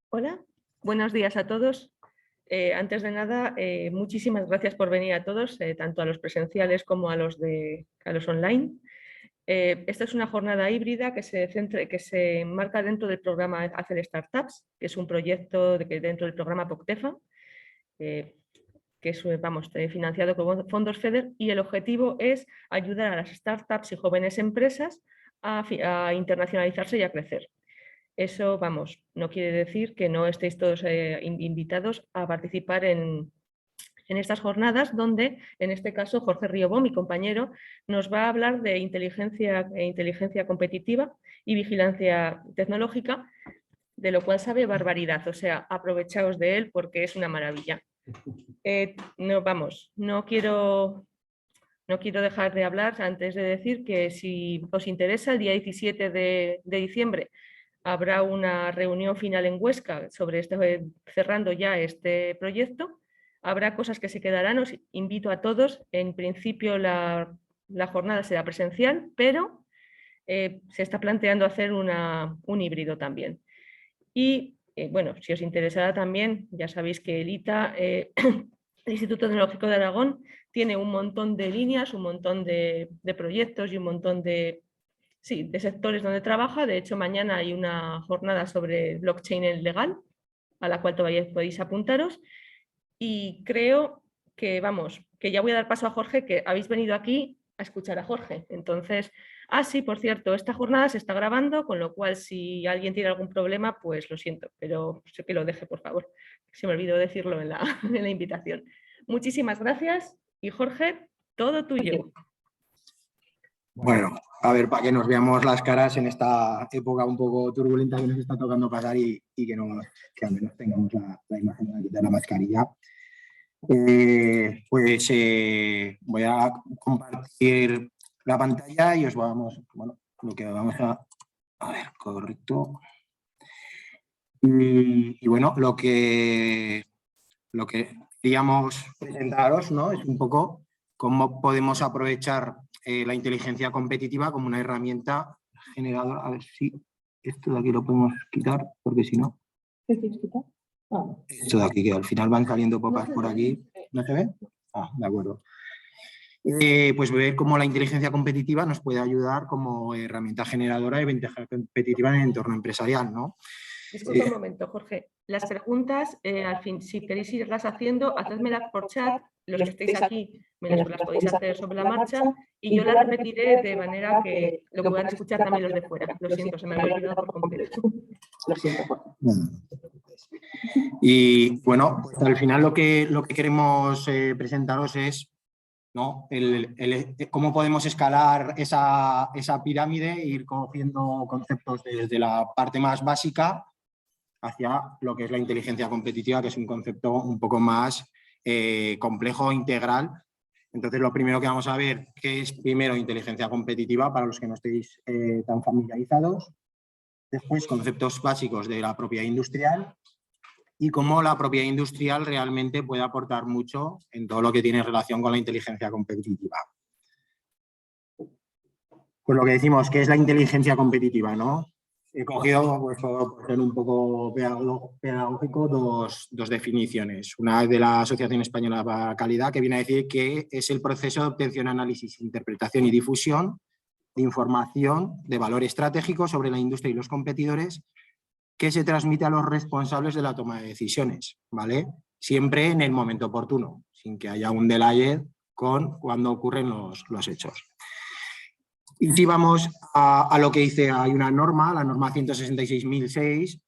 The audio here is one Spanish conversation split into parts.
Hola, buenos días a todos. Antes de nada, muchísimas gracias por venir a todos, tanto a los presenciales como a los online. Esta es una jornada híbrida que se enmarca dentro del programa Hacer Startups, que es un proyecto dentro del programa POCTEFA, que es financiado con fondos FEDER, y el objetivo es ayudar a las startups y jóvenes empresas a internacionalizarse y a crecer. Eso, no quiere decir que no estéis todos invitados a participar en estas jornadas, donde, en este caso, Jorge Riobó, mi compañero, nos va a hablar de inteligencia competitiva y vigilancia tecnológica, de lo cual sabe barbaridad. O sea, aprovechaos de él porque es una maravilla. No quiero dejar de hablar antes de decir que si os interesa, el día 17 de diciembre habrá una reunión final en Huesca sobre cerrando ya este proyecto. Habrá cosas que se quedarán, os invito a todos. En principio la jornada será presencial, pero se está planteando hacer un híbrido también. Y bueno, si os interesará también, ya sabéis que el ITA, el Instituto Tecnológico de Aragón, tiene un montón de líneas, un montón de proyectos y un montón de sectores donde trabaja. De hecho, mañana hay una jornada sobre blockchain legal, a la cual todavía podéis apuntaros. Y creo que, que ya voy a dar paso a Jorge, que habéis venido aquí a escuchar a Jorge. Entonces, sí, por cierto, esta jornada se está grabando, con lo cual si alguien tiene algún problema, pues lo siento, pero sé que lo deje, por favor. Se me olvidó decirlo en la invitación. Muchísimas gracias y Jorge, todo tuyo. Bueno, a ver, para que nos veamos las caras en esta época un poco turbulenta que nos está tocando pasar y que al menos tengamos la imagen de quitar la mascarilla. Voy a compartir la pantalla y os lo que vamos a ver, correcto. Y bueno, lo que queríamos presentaros, ¿no?, es un poco cómo podemos aprovechar la inteligencia competitiva como una herramienta generadora. A ver si esto de aquí lo podemos quitar, porque si no... ¿Qué quieres quitar? Esto de aquí, que al final van saliendo papas por aquí. ¿No se ve? De acuerdo. Pues ver cómo la inteligencia competitiva nos puede ayudar como herramienta generadora de ventaja competitiva en el entorno empresarial, ¿no? Disculpa un momento, Jorge. Las preguntas, al fin, si queréis irlas haciendo, hacedmelas por chat. Los que estéis aquí me las podéis hacer sobre la marcha y yo las repetiré de manera que lo puedan escuchar también los de fuera. Lo siento, se me había olvidado por completo. Lo siento. Y bueno, pues al final lo que queremos presentaros es, ¿no?, cómo podemos escalar esa pirámide e ir cogiendo conceptos desde la parte más básica hacia lo que es la inteligencia competitiva, que es un concepto un poco más complejo, integral. Entonces, lo primero que vamos a ver, ¿qué es primero inteligencia competitiva para los que no estéis tan familiarizados? Después, conceptos básicos de la propiedad industrial y cómo la propiedad industrial realmente puede aportar mucho en todo lo que tiene relación con la inteligencia competitiva. Pues lo que decimos, ¿qué es la inteligencia competitiva, no? He cogido, pues, por ser un poco pedagógico, dos definiciones. Una de la Asociación Española para la Calidad, que viene a decir que es el proceso de obtención, análisis, interpretación y difusión de información de valor estratégico sobre la industria y los competidores que se transmite a los responsables de la toma de decisiones, ¿vale? Siempre en el momento oportuno, sin que haya un delay con cuando ocurren los hechos. Y si vamos a lo que dice, hay una norma, la norma 166.006,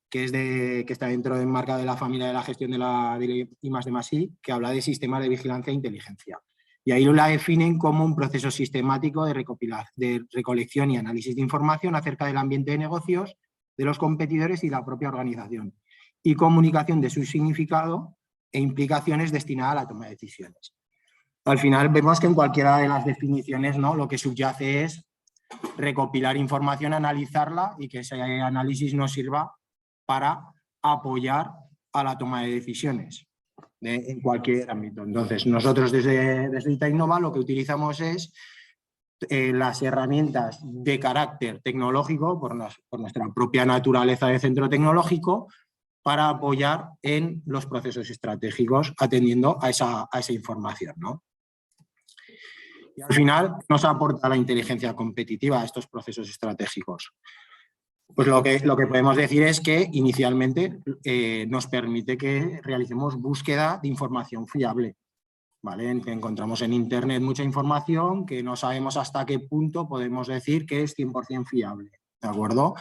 que está dentro del marco de la familia de la gestión de la I+D+I, que habla de sistema de vigilancia e inteligencia. Y ahí la definen como un proceso sistemático de recolección y análisis de información acerca del ambiente de negocios, de los competidores y la propia organización, y comunicación de su significado e implicaciones destinadas a la toma de decisiones. Al final vemos que en cualquiera de las definiciones, ¿no?, lo que subyace es recopilar información, analizarla y que ese análisis nos sirva para apoyar a la toma de decisiones en cualquier ámbito. Entonces, nosotros desde ITA Innova lo que utilizamos es las herramientas de carácter tecnológico, por nuestra propia naturaleza de centro tecnológico, para apoyar en los procesos estratégicos atendiendo a esa información, ¿no? Y al final nos aporta la inteligencia competitiva a estos procesos estratégicos. Pues lo que podemos decir es que inicialmente nos permite que realicemos búsqueda de información fiable, ¿vale? Encontramos en Internet mucha información que no sabemos hasta qué punto podemos decir que es 100% fiable, ¿de acuerdo?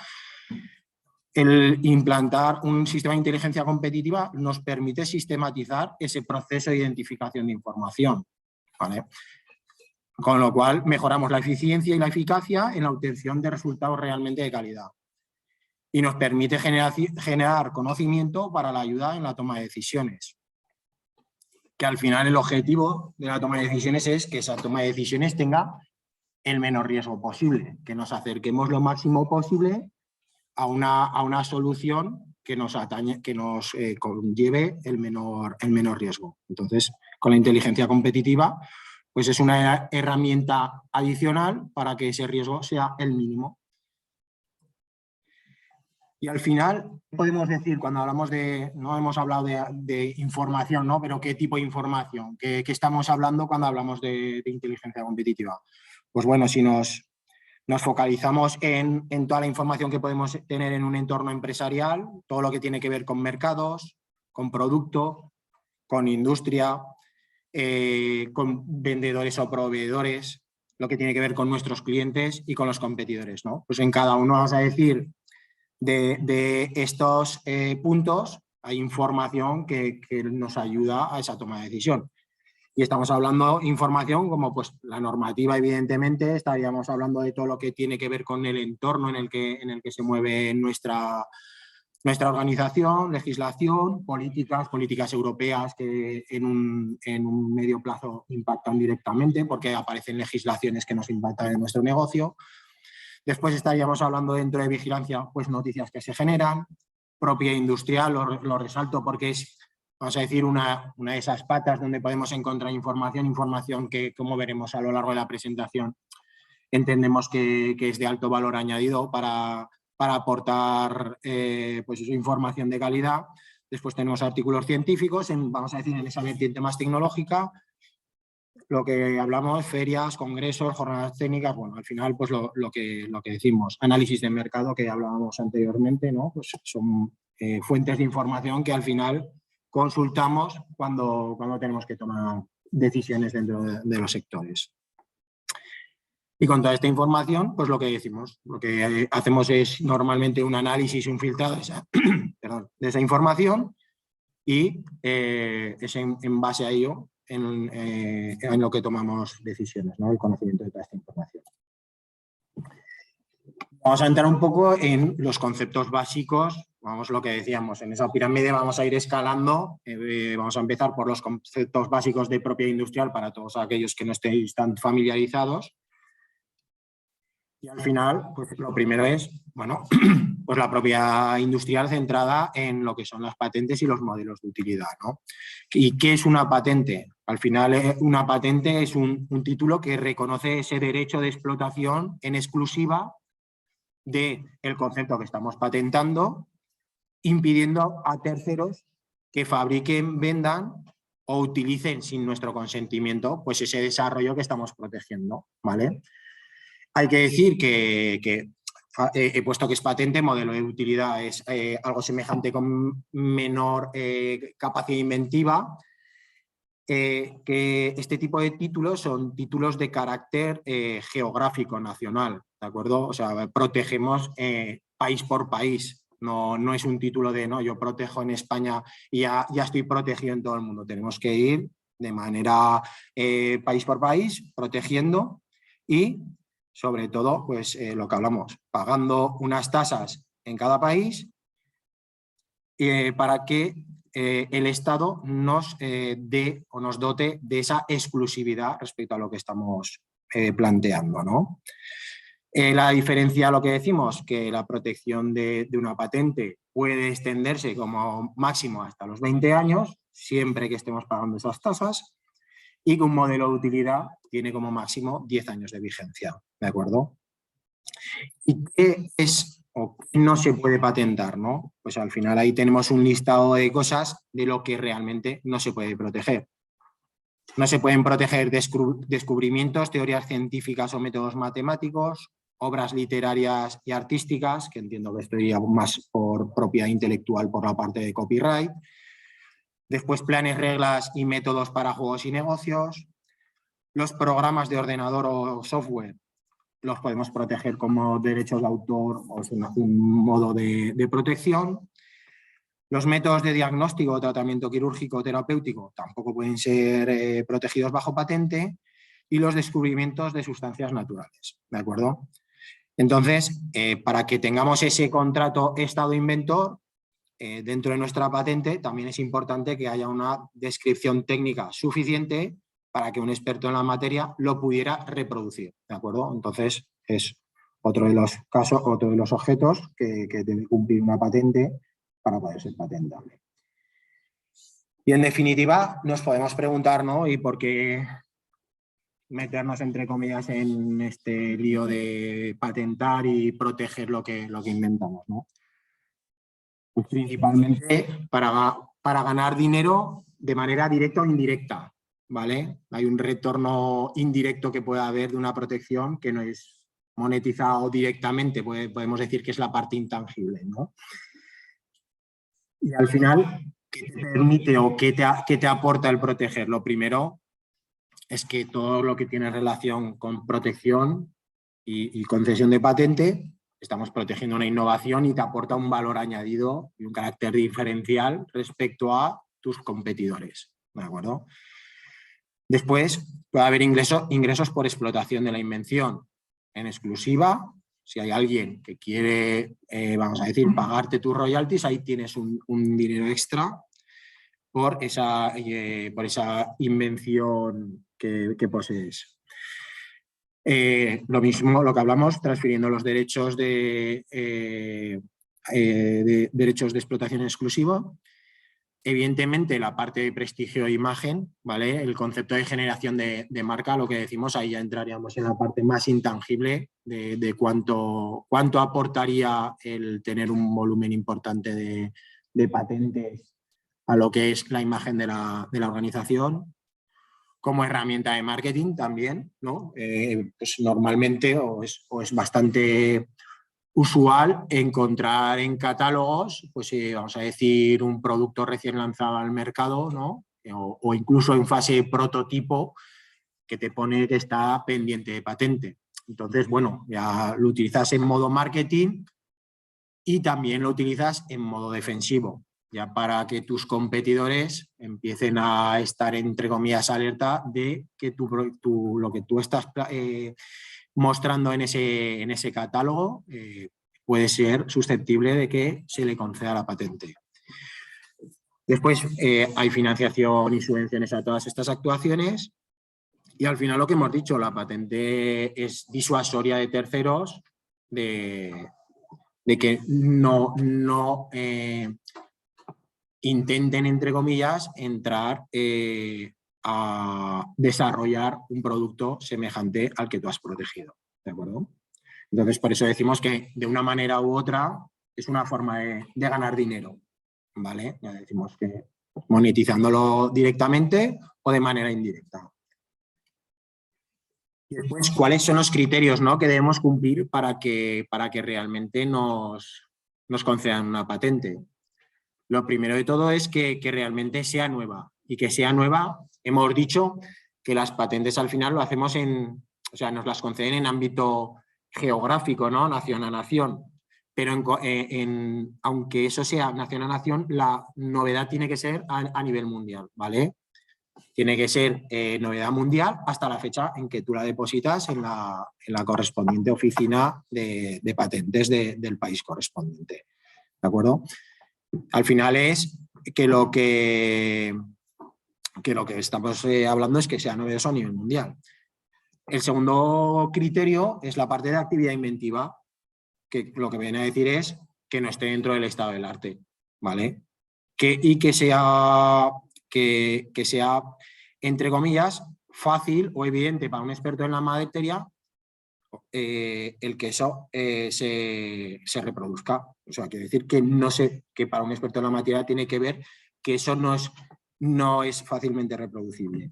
El implantar un sistema de inteligencia competitiva nos permite sistematizar ese proceso de identificación de información, ¿vale? Con lo cual mejoramos la eficiencia y la eficacia en la obtención de resultados realmente de calidad. Y nos permite generar conocimiento para la ayuda en la toma de decisiones. Que al final el objetivo de la toma de decisiones es que esa toma de decisiones tenga el menor riesgo posible, que nos acerquemos lo máximo posible a una solución que nos conlleve el menor riesgo. Entonces, con la inteligencia competitiva, pues es una herramienta adicional para que ese riesgo sea el mínimo. Y al final, podemos decir, cuando hablamos no hemos hablado de información, ¿no? Pero ¿qué tipo de información? ¿Qué estamos hablando cuando hablamos de inteligencia competitiva? Pues bueno, si nos focalizamos en toda la información que podemos tener en un entorno empresarial, todo lo que tiene que ver con mercados, con producto, con industria, con vendedores o proveedores, lo que tiene que ver con nuestros clientes y con los competidores, ¿no? Pues en cada uno vamos a decir de estos puntos hay información que nos ayuda a esa toma de decisión. Y estamos hablando de información como pues la normativa, evidentemente, estaríamos hablando de todo lo que tiene que ver con el entorno en el que se mueve nuestra organización, legislación, políticas europeas que en un medio plazo impactan directamente porque aparecen legislaciones que nos impactan en nuestro negocio. Después estaríamos hablando dentro de vigilancia, pues noticias que se generan, propia industrial, lo resalto porque es, vamos a decir, una de esas patas donde podemos encontrar información que, como veremos a lo largo de la presentación, entendemos que es de alto valor añadido para aportar pues esa información de calidad. Después tenemos artículos científicos, vamos a decir, en esa vertiente más tecnológica, lo que hablamos, ferias, congresos, jornadas técnicas, bueno, al final pues lo que decimos, análisis de mercado que hablábamos anteriormente, ¿no? Pues son fuentes de información que al final consultamos cuando tenemos que tomar decisiones dentro de los sectores. Y con toda esta información, pues lo que decimos, lo que hacemos es normalmente un análisis, un filtrado de esa información y es en base a ello en lo que tomamos decisiones, ¿no? El conocimiento de toda esta información. Vamos a entrar un poco en los conceptos básicos, vamos lo que decíamos, en esa pirámide vamos a ir escalando, vamos a empezar por los conceptos básicos de propiedad industrial para todos aquellos que no estéis tan familiarizados. Y al final, pues lo primero es, bueno, pues la propiedad industrial centrada en lo que son las patentes y los modelos de utilidad, ¿no? ¿Y qué es una patente? Al final, una patente es un título que reconoce ese derecho de explotación en exclusiva del concepto que estamos patentando, impidiendo a terceros que fabriquen, vendan o utilicen sin nuestro consentimiento pues ese desarrollo que estamos protegiendo, ¿vale? Hay que decir que puesto que es patente, modelo de utilidad es algo semejante con menor capacidad inventiva, que este tipo de títulos son títulos de carácter geográfico nacional, ¿de acuerdo? O sea, protegemos país por país, no es un título de no, yo protejo en España y ya estoy protegido en todo el mundo. Tenemos que ir de manera país por país, protegiendo y sobre todo, pues lo que hablamos, pagando unas tasas en cada país para que el Estado nos dé o nos dote de esa exclusividad respecto a lo que estamos planteando, ¿no? La diferencia, lo que decimos, que la protección de una patente puede extenderse como máximo hasta los 20 años, siempre que estemos pagando esas tasas. y que un modelo de utilidad tiene como máximo 10 años de vigencia, ¿de acuerdo? ¿Y qué es o qué no se puede patentar, ¿no? Pues al final ahí tenemos un listado de cosas de lo que realmente no se puede proteger. No se pueden proteger descubrimientos, teorías científicas o métodos matemáticos, obras literarias y artísticas, que entiendo que estoy más por propiedad intelectual por la parte de copyright. Después, planes, reglas y métodos para juegos y negocios. Los programas de ordenador o software los podemos proteger como derechos de autor o es un modo de protección. Los métodos de diagnóstico o tratamiento quirúrgico o terapéutico tampoco pueden ser protegidos bajo patente y los descubrimientos de sustancias naturales, ¿de acuerdo? Entonces, para que tengamos ese contrato Estado-inventor, dentro de nuestra patente también es importante que haya una descripción técnica suficiente para que un experto en la materia lo pudiera reproducir, ¿de acuerdo? Entonces, es otro de los casos, otro de los objetos que debe cumplir una patente para poder ser patentable. Y en definitiva, nos podemos preguntar, ¿no? ¿Y por qué meternos, entre comillas, en este lío de patentar y proteger lo que inventamos, ¿no? Pues principalmente para ganar dinero de manera directa o indirecta, ¿vale? Hay un retorno indirecto que puede haber de una protección que no es monetizado directamente, podemos decir que es la parte intangible, ¿no? Y al final, ¿qué te permite o qué te aporta el proteger? Lo primero es que todo lo que tiene relación con protección y concesión de patente, estamos protegiendo una innovación y te aporta un valor añadido y un carácter diferencial respecto a tus competidores, ¿de acuerdo? Después puede haber ingresos por explotación de la invención en exclusiva. Si hay alguien que quiere, vamos a decir, pagarte tus royalties, ahí tienes un dinero extra por esa invención que posees. Lo mismo, lo que hablamos, transfiriendo los derechos de derechos de explotación exclusiva. Evidentemente, la parte de prestigio e imagen, ¿vale? El concepto de generación de marca, lo que decimos, ahí ya entraríamos en la parte más intangible de cuánto aportaría el tener un volumen importante de patentes a lo que es la imagen de la organización. Como herramienta de marketing también, ¿no? Pues normalmente o es bastante usual encontrar en catálogos, pues vamos a decir, un producto recién lanzado al mercado, ¿no? O incluso en fase de prototipo que te pone que está pendiente de patente. Entonces, bueno, ya lo utilizas en modo marketing y también lo utilizas en modo defensivo, ya para que tus competidores empiecen a estar, entre comillas, alerta de que lo que tú estás mostrando en ese catálogo puede ser susceptible de que se le conceda la patente. Después hay financiación y subvenciones a todas estas actuaciones y al final lo que hemos dicho, la patente es disuasoria de terceros de que no intenten, entre comillas, entrar a desarrollar un producto semejante al que tú has protegido, ¿de acuerdo? Entonces, por eso decimos que de una manera u otra es una forma de ganar dinero, ¿vale? Ya decimos que monetizándolo directamente o de manera indirecta. Y después, ¿cuáles son los criterios, ¿no?, que debemos cumplir para que realmente nos concedan una patente? Lo primero de todo es que realmente sea nueva. Y que sea nueva, hemos dicho que las patentes al final lo hacemos nos las conceden en ámbito geográfico, ¿no? Nación a nación. Pero aunque eso sea nación a nación, la novedad tiene que ser a nivel mundial, ¿vale? Tiene que ser novedad mundial hasta la fecha en que tú la depositas en la correspondiente oficina de patentes del país correspondiente. ¿De acuerdo? Al final es que lo que estamos hablando es que sea novedoso a nivel mundial. El segundo criterio es la parte de actividad inventiva, que lo que viene a decir es que no esté dentro del estado del arte, ¿vale? Y que sea entre comillas, fácil o evidente para un experto en la materia el que eso se reproduzca. O sea, quiere decir que no sé, que para un experto en la materia tiene que ver que eso no es fácilmente reproducible.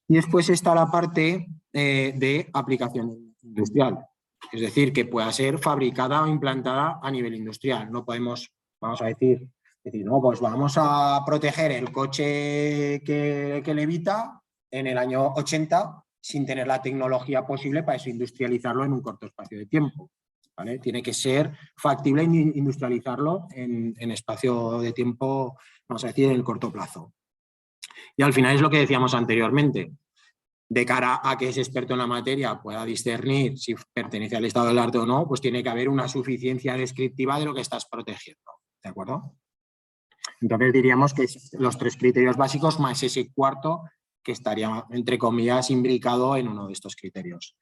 Y después está la parte de aplicación industrial. Es decir, que pueda ser fabricada o implantada a nivel industrial. No podemos, vamos a decir, no, pues vamos a proteger el coche que levita en el año 80 sin tener la tecnología posible para eso industrializarlo en un corto espacio de tiempo, ¿vale? Tiene que ser factible industrializarlo en espacio de tiempo, vamos a decir, en el corto plazo. Y al final es lo que decíamos anteriormente. De cara a que ese experto en la materia pueda discernir si pertenece al estado del arte o no, pues tiene que haber una suficiencia descriptiva de lo que estás protegiendo. ¿De acuerdo? Entonces diríamos que los 3 criterios básicos más ese cuarto que estaría, entre comillas, imbricado en uno de estos criterios.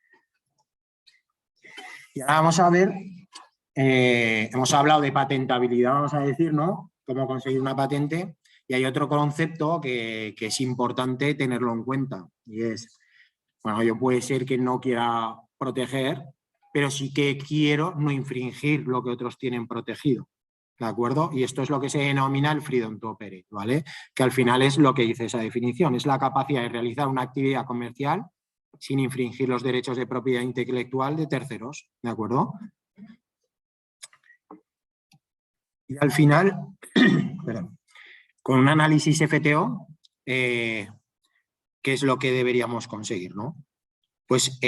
Y ahora vamos a ver, hemos hablado de patentabilidad, vamos a decir, ¿no? Cómo conseguir una patente. Y hay otro concepto que es importante tenerlo en cuenta y es, bueno, yo puede ser que no quiera proteger, pero sí que quiero no infringir lo que otros tienen protegido, ¿de acuerdo? Y esto es lo que se denomina el freedom to operate, ¿vale? Que al final es lo que dice esa definición, es la capacidad de realizar una actividad comercial sin infringir los derechos de propiedad intelectual de terceros, ¿de acuerdo? Y al final, perdón, con un análisis FTO, ¿qué es lo que deberíamos conseguir, ¿no? Pues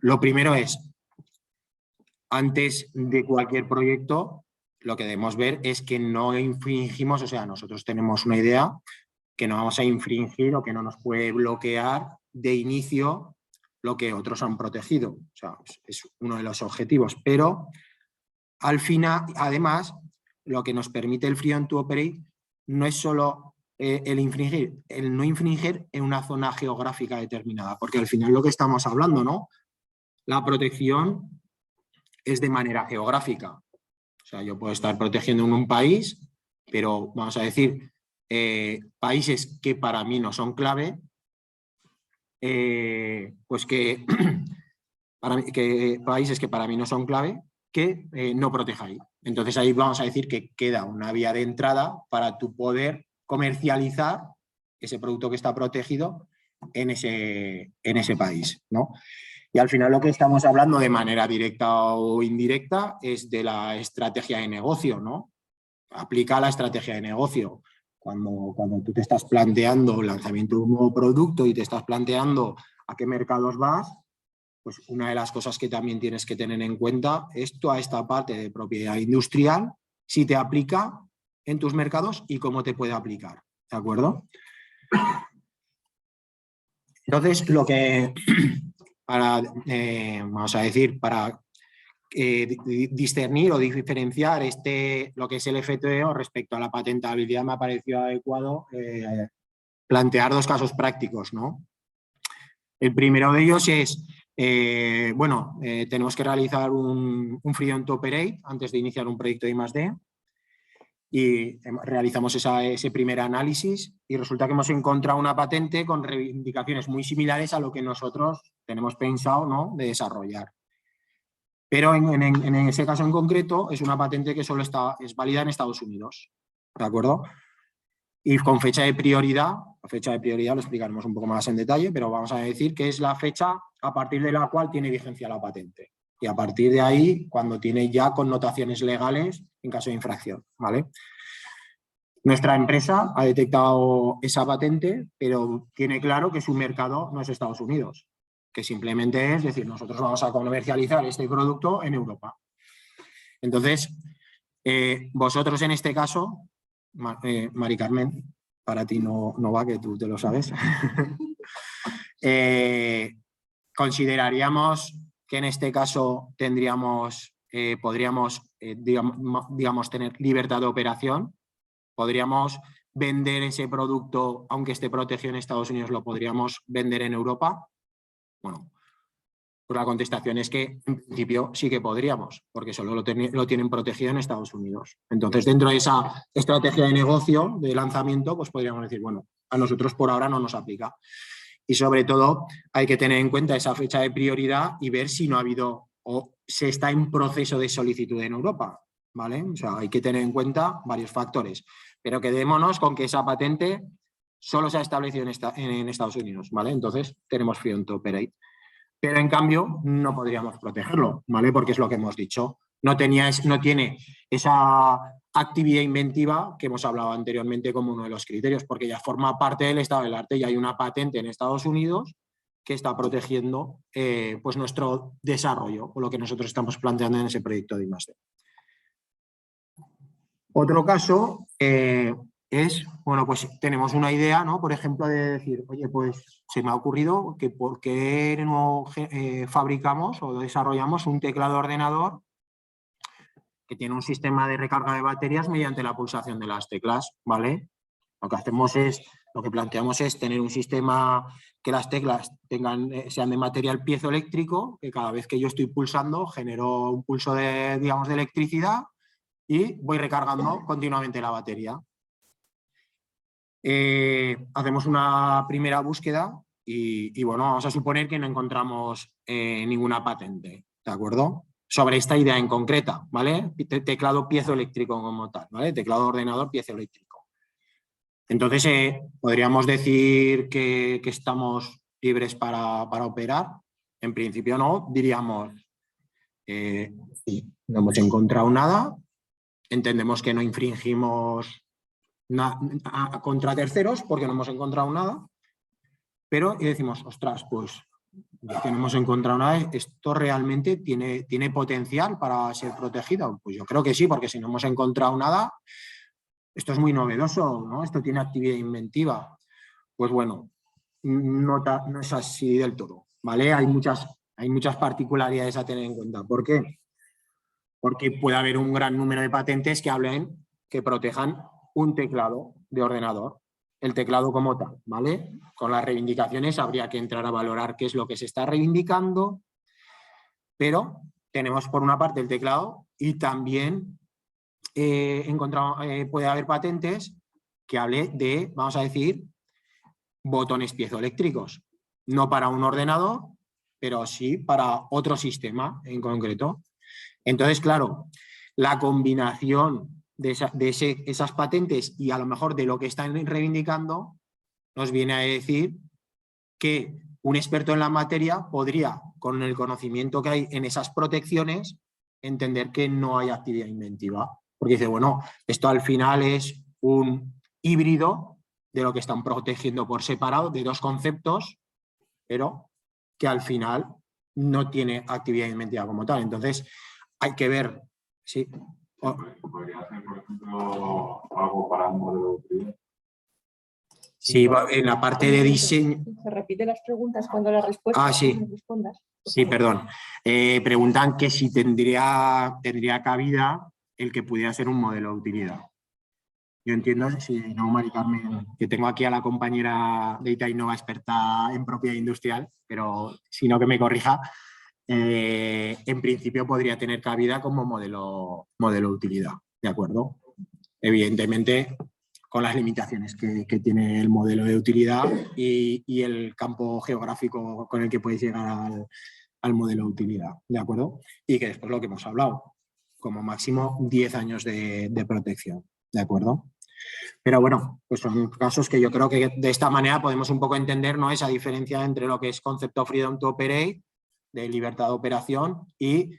lo primero es, antes de cualquier proyecto, lo que debemos ver es que no infringimos, o sea, nosotros tenemos una idea que no vamos a infringir o que no nos puede bloquear de inicio lo que otros han protegido. O sea, es uno de los objetivos, pero al final, además, lo que nos permite el freedom to operate no es solo el no infringir en una zona geográfica determinada, porque al final lo que estamos hablando, ¿no? La protección es de manera geográfica. O sea, yo puedo estar protegiendo en un país, pero vamos a decir, países que para mí no son clave, pues que, países que para mí no son clave, que no proteja ahí. Entonces ahí vamos a decir que queda una vía de entrada para tú poder comercializar ese producto que está protegido en ese país, ¿no? Y al final lo que estamos hablando de manera directa o indirecta es de la estrategia de negocio, ¿no? Aplica la estrategia de negocio. Cuando tú te estás planteando el lanzamiento de un nuevo producto y te estás planteando a qué mercados vas, pues una de las cosas que también tienes que tener en cuenta es toda esta parte de propiedad industrial, si te aplica en tus mercados y cómo te puede aplicar, ¿de acuerdo? Entonces, lo que, vamos a decir, para discernir o diferenciar lo que es el FTO respecto a la patentabilidad, me ha parecido adecuado plantear 2 casos prácticos, ¿no? El primero de ellos es, tenemos que realizar un freedom to operate antes de iniciar un proyecto de I+D y realizamos ese primer análisis y resulta que hemos encontrado una patente con reivindicaciones muy similares a lo que nosotros tenemos pensado, ¿no?, de desarrollar. Pero en ese caso en concreto es una patente que solo es válida en Estados Unidos, ¿de acuerdo? Y con fecha de prioridad, la fecha de prioridad lo explicaremos un poco más en detalle, pero vamos a decir que es la fecha a partir de la cual tiene vigencia la patente. Y a partir de ahí, cuando tiene ya connotaciones legales en caso de infracción, ¿vale? Nuestra empresa ha detectado esa patente, pero tiene claro que su mercado no es Estados Unidos, que simplemente es decir, nosotros vamos a comercializar este producto en Europa. Entonces, vosotros en este caso, Mari Carmen, para ti no va, que tú te lo sabes, consideraríamos que en este caso podríamos, digamos, tener libertad de operación, podríamos vender ese producto, aunque esté protegido en Estados Unidos, lo podríamos vender en Europa. Bueno, pues la contestación es que en principio sí que podríamos, porque solo lo tienen protegido en Estados Unidos. Entonces, dentro de esa estrategia de negocio, de lanzamiento, pues podríamos decir, bueno, a nosotros por ahora no nos aplica. Y sobre todo hay que tener en cuenta esa fecha de prioridad y ver si no ha habido o se está en proceso de solicitud en Europa, ¿vale? O sea, hay que tener en cuenta varios factores, pero quedémonos con que esa patente solo se ha establecido en Estados Unidos, ¿vale? Entonces tenemos Freedom to Operate. Pero en cambio no podríamos protegerlo, ¿vale? Porque es lo que hemos dicho. No tiene esa actividad inventiva que hemos hablado anteriormente como uno de los criterios, porque ya forma parte del estado del arte y hay una patente en Estados Unidos que está protegiendo pues nuestro desarrollo o lo que nosotros estamos planteando en ese proyecto de I+D. Otro caso es, bueno, pues tenemos una idea, ¿no? Por ejemplo, de decir, oye, pues se me ha ocurrido que por qué no fabricamos o desarrollamos un teclado ordenador que tiene un sistema de recarga de baterías mediante la pulsación de las teclas, ¿vale? Lo que planteamos es tener un sistema que las teclas sean de material piezoeléctrico, que cada vez que yo estoy pulsando genero un pulso de, digamos, de electricidad y voy recargando continuamente la batería. Hacemos una primera búsqueda y bueno, vamos a suponer que no encontramos ninguna patente, ¿de acuerdo? Sobre esta idea en concreta, ¿vale? Teclado piezoeléctrico como tal, ¿vale? Teclado ordenador piezoeléctrico. Entonces, ¿podríamos decir que estamos libres para operar? En principio no, diríamos, sí, no hemos encontrado nada, entendemos que no infringimos contra terceros porque no hemos encontrado nada, pero y decimos, ostras, pues ya que no hemos encontrado nada, ¿esto realmente tiene potencial para ser protegido? Pues yo creo que sí, porque si no hemos encontrado nada, esto es muy novedoso, ¿no? Esto tiene actividad inventiva. Pues bueno, no es así del todo, ¿vale? Hay muchas particularidades a tener en cuenta. ¿Por qué? Porque puede haber un gran número de patentes que protejan un teclado de ordenador, el teclado como tal, ¿vale? Con las reivindicaciones habría que entrar a valorar qué es lo que se está reivindicando, pero tenemos por una parte el teclado y también puede haber patentes que hable de, vamos a decir, botones piezoeléctricos, no para un ordenador, pero sí para otro sistema en concreto. Entonces, claro, la combinación de esas patentes y a lo mejor de lo que están reivindicando nos viene a decir que un experto en la materia podría, con el conocimiento que hay en esas protecciones, entender que no hay actividad inventiva. Porque dice, bueno, esto al final es un híbrido de lo que están protegiendo por separado, de dos conceptos, pero que al final no tiene actividad inventiva como tal. Entonces, hay que ver, sí. ¿Podría ser, por ejemplo, algo para un modelo de utilidad? Sí, en la parte de diseño. Se repite las preguntas cuando las respuestas. Ah, sí. Respondas. Sí, perdón. Preguntan que si tendría cabida el que pudiera ser un modelo de utilidad. Yo entiendo, si no, Mari Carmen, que tengo aquí a la compañera de Itainova experta en propiedad industrial, pero si no que me corrija, en principio podría tener cabida como modelo de utilidad, ¿de acuerdo? Evidentemente, con las limitaciones que tiene el modelo de utilidad y el campo geográfico con el que puedes llegar al modelo de utilidad, ¿de acuerdo? Y que después lo que hemos hablado, como máximo 10 años de protección, ¿de acuerdo? Pero bueno, pues son casos que yo creo que de esta manera podemos un poco entender, ¿no?, esa diferencia entre lo que es concepto Freedom to Operate, de libertad de operación, y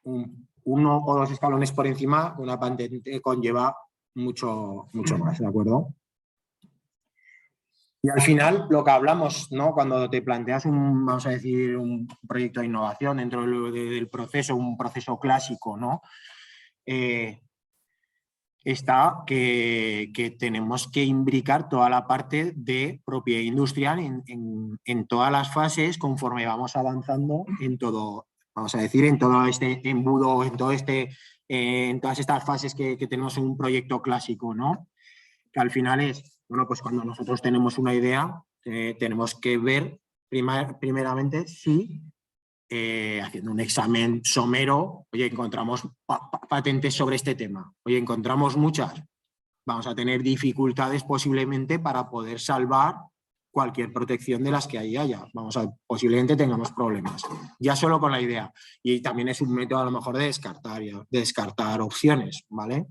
uno o dos escalones por encima, una patente conlleva mucho más, ¿de acuerdo? Y al final, lo que hablamos, ¿no?, cuando te planteas vamos a decir, un proyecto de innovación dentro del proceso, un proceso clásico, ¿no? Está que tenemos que imbricar toda la parte de propiedad industrial en todas las fases conforme vamos avanzando en todo, vamos a decir, en todo este embudo, en todas estas fases que tenemos en un proyecto clásico, ¿no? Que al final es, bueno, pues cuando nosotros tenemos una idea, tenemos que ver primeramente si haciendo un examen somero, oye, encontramos patentes sobre este tema. Oye, encontramos muchas. vamos a tener dificultades posiblemente para poder salvar cualquier protección de las que ahí haya. Posiblemente tengamos problemas, ya solo con la idea. Y también es un método a lo mejor de descartar opciones, ¿vale?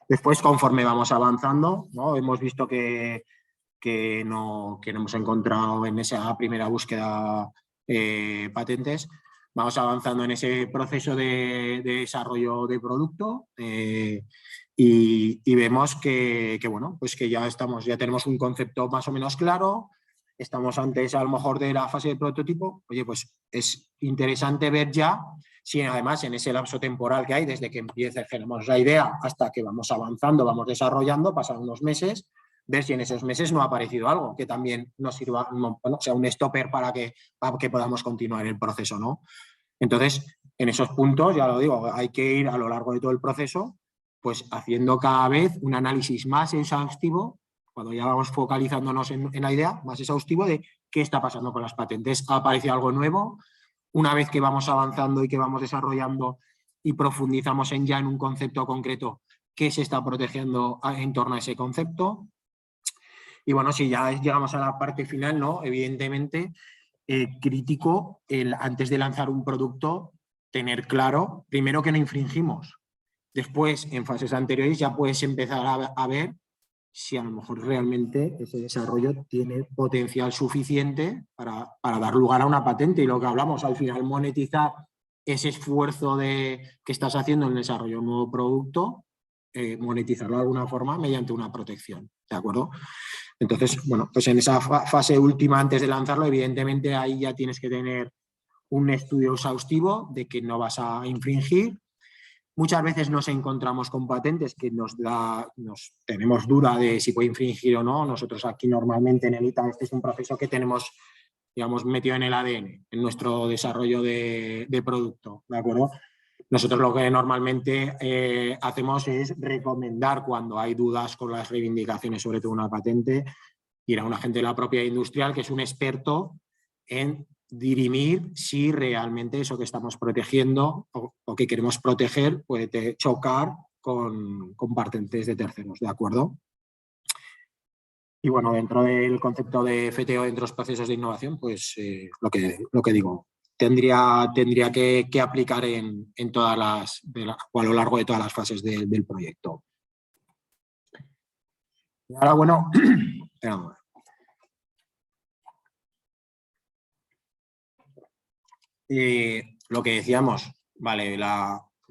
Después, conforme vamos avanzando, ¿no? Hemos visto que no hemos encontrado en esa primera búsqueda patentes. Vamos avanzando en ese proceso de desarrollo de producto y vemos que bueno, pues que ya tenemos un concepto más o menos claro. Estamos antes a lo mejor de la fase de prototipo. Oye, pues es interesante ver ya si además en ese lapso temporal que hay desde que generamos la idea hasta que vamos avanzando, vamos desarrollando, pasan unos meses, ver si en esos meses no ha aparecido algo que también nos sirva, sea un stopper para que podamos continuar el proceso, ¿no? Entonces, en esos puntos, ya lo digo, hay que ir a lo largo de todo el proceso, pues haciendo cada vez un análisis más exhaustivo, cuando ya vamos focalizándonos en la idea, más exhaustivo de qué está pasando con las patentes. ¿Ha aparecido algo nuevo? Una vez que vamos avanzando y que vamos desarrollando y profundizamos ya en un concepto concreto, ¿qué se está protegiendo en torno a ese concepto? Y bueno, si ya llegamos a la parte final, ¿no? Evidentemente, crítico antes de lanzar un producto, tener claro, primero que no infringimos. Después, en fases anteriores, ya puedes empezar a ver si a lo mejor realmente ese desarrollo tiene potencial suficiente para dar lugar a una patente. Y lo que hablamos, al final, monetizar ese esfuerzo que estás haciendo en el desarrollo de un nuevo producto, monetizarlo de alguna forma mediante una protección, ¿de acuerdo? Entonces, bueno, pues en esa fase última antes de lanzarlo, evidentemente ahí ya tienes que tener un estudio exhaustivo de que no vas a infringir. Muchas veces nos encontramos con patentes que tenemos duda de si puede infringir o no. Nosotros aquí normalmente en ELITA este es un proceso que tenemos, digamos, metido en el ADN, en nuestro desarrollo de producto, ¿de acuerdo? Nosotros lo que normalmente hacemos es recomendar cuando hay dudas con las reivindicaciones sobre todo una patente, ir a un agente de la propiedad industrial que es un experto en dirimir si realmente eso que estamos protegiendo o que queremos proteger puede chocar con patentes de terceros, ¿de acuerdo? Y bueno, dentro del concepto de FTO, dentro de los procesos de innovación, pues lo que digo, tendría que aplicar en todas o a lo largo de todas las fases del proyecto. Y ahora, bueno, lo que decíamos, vale,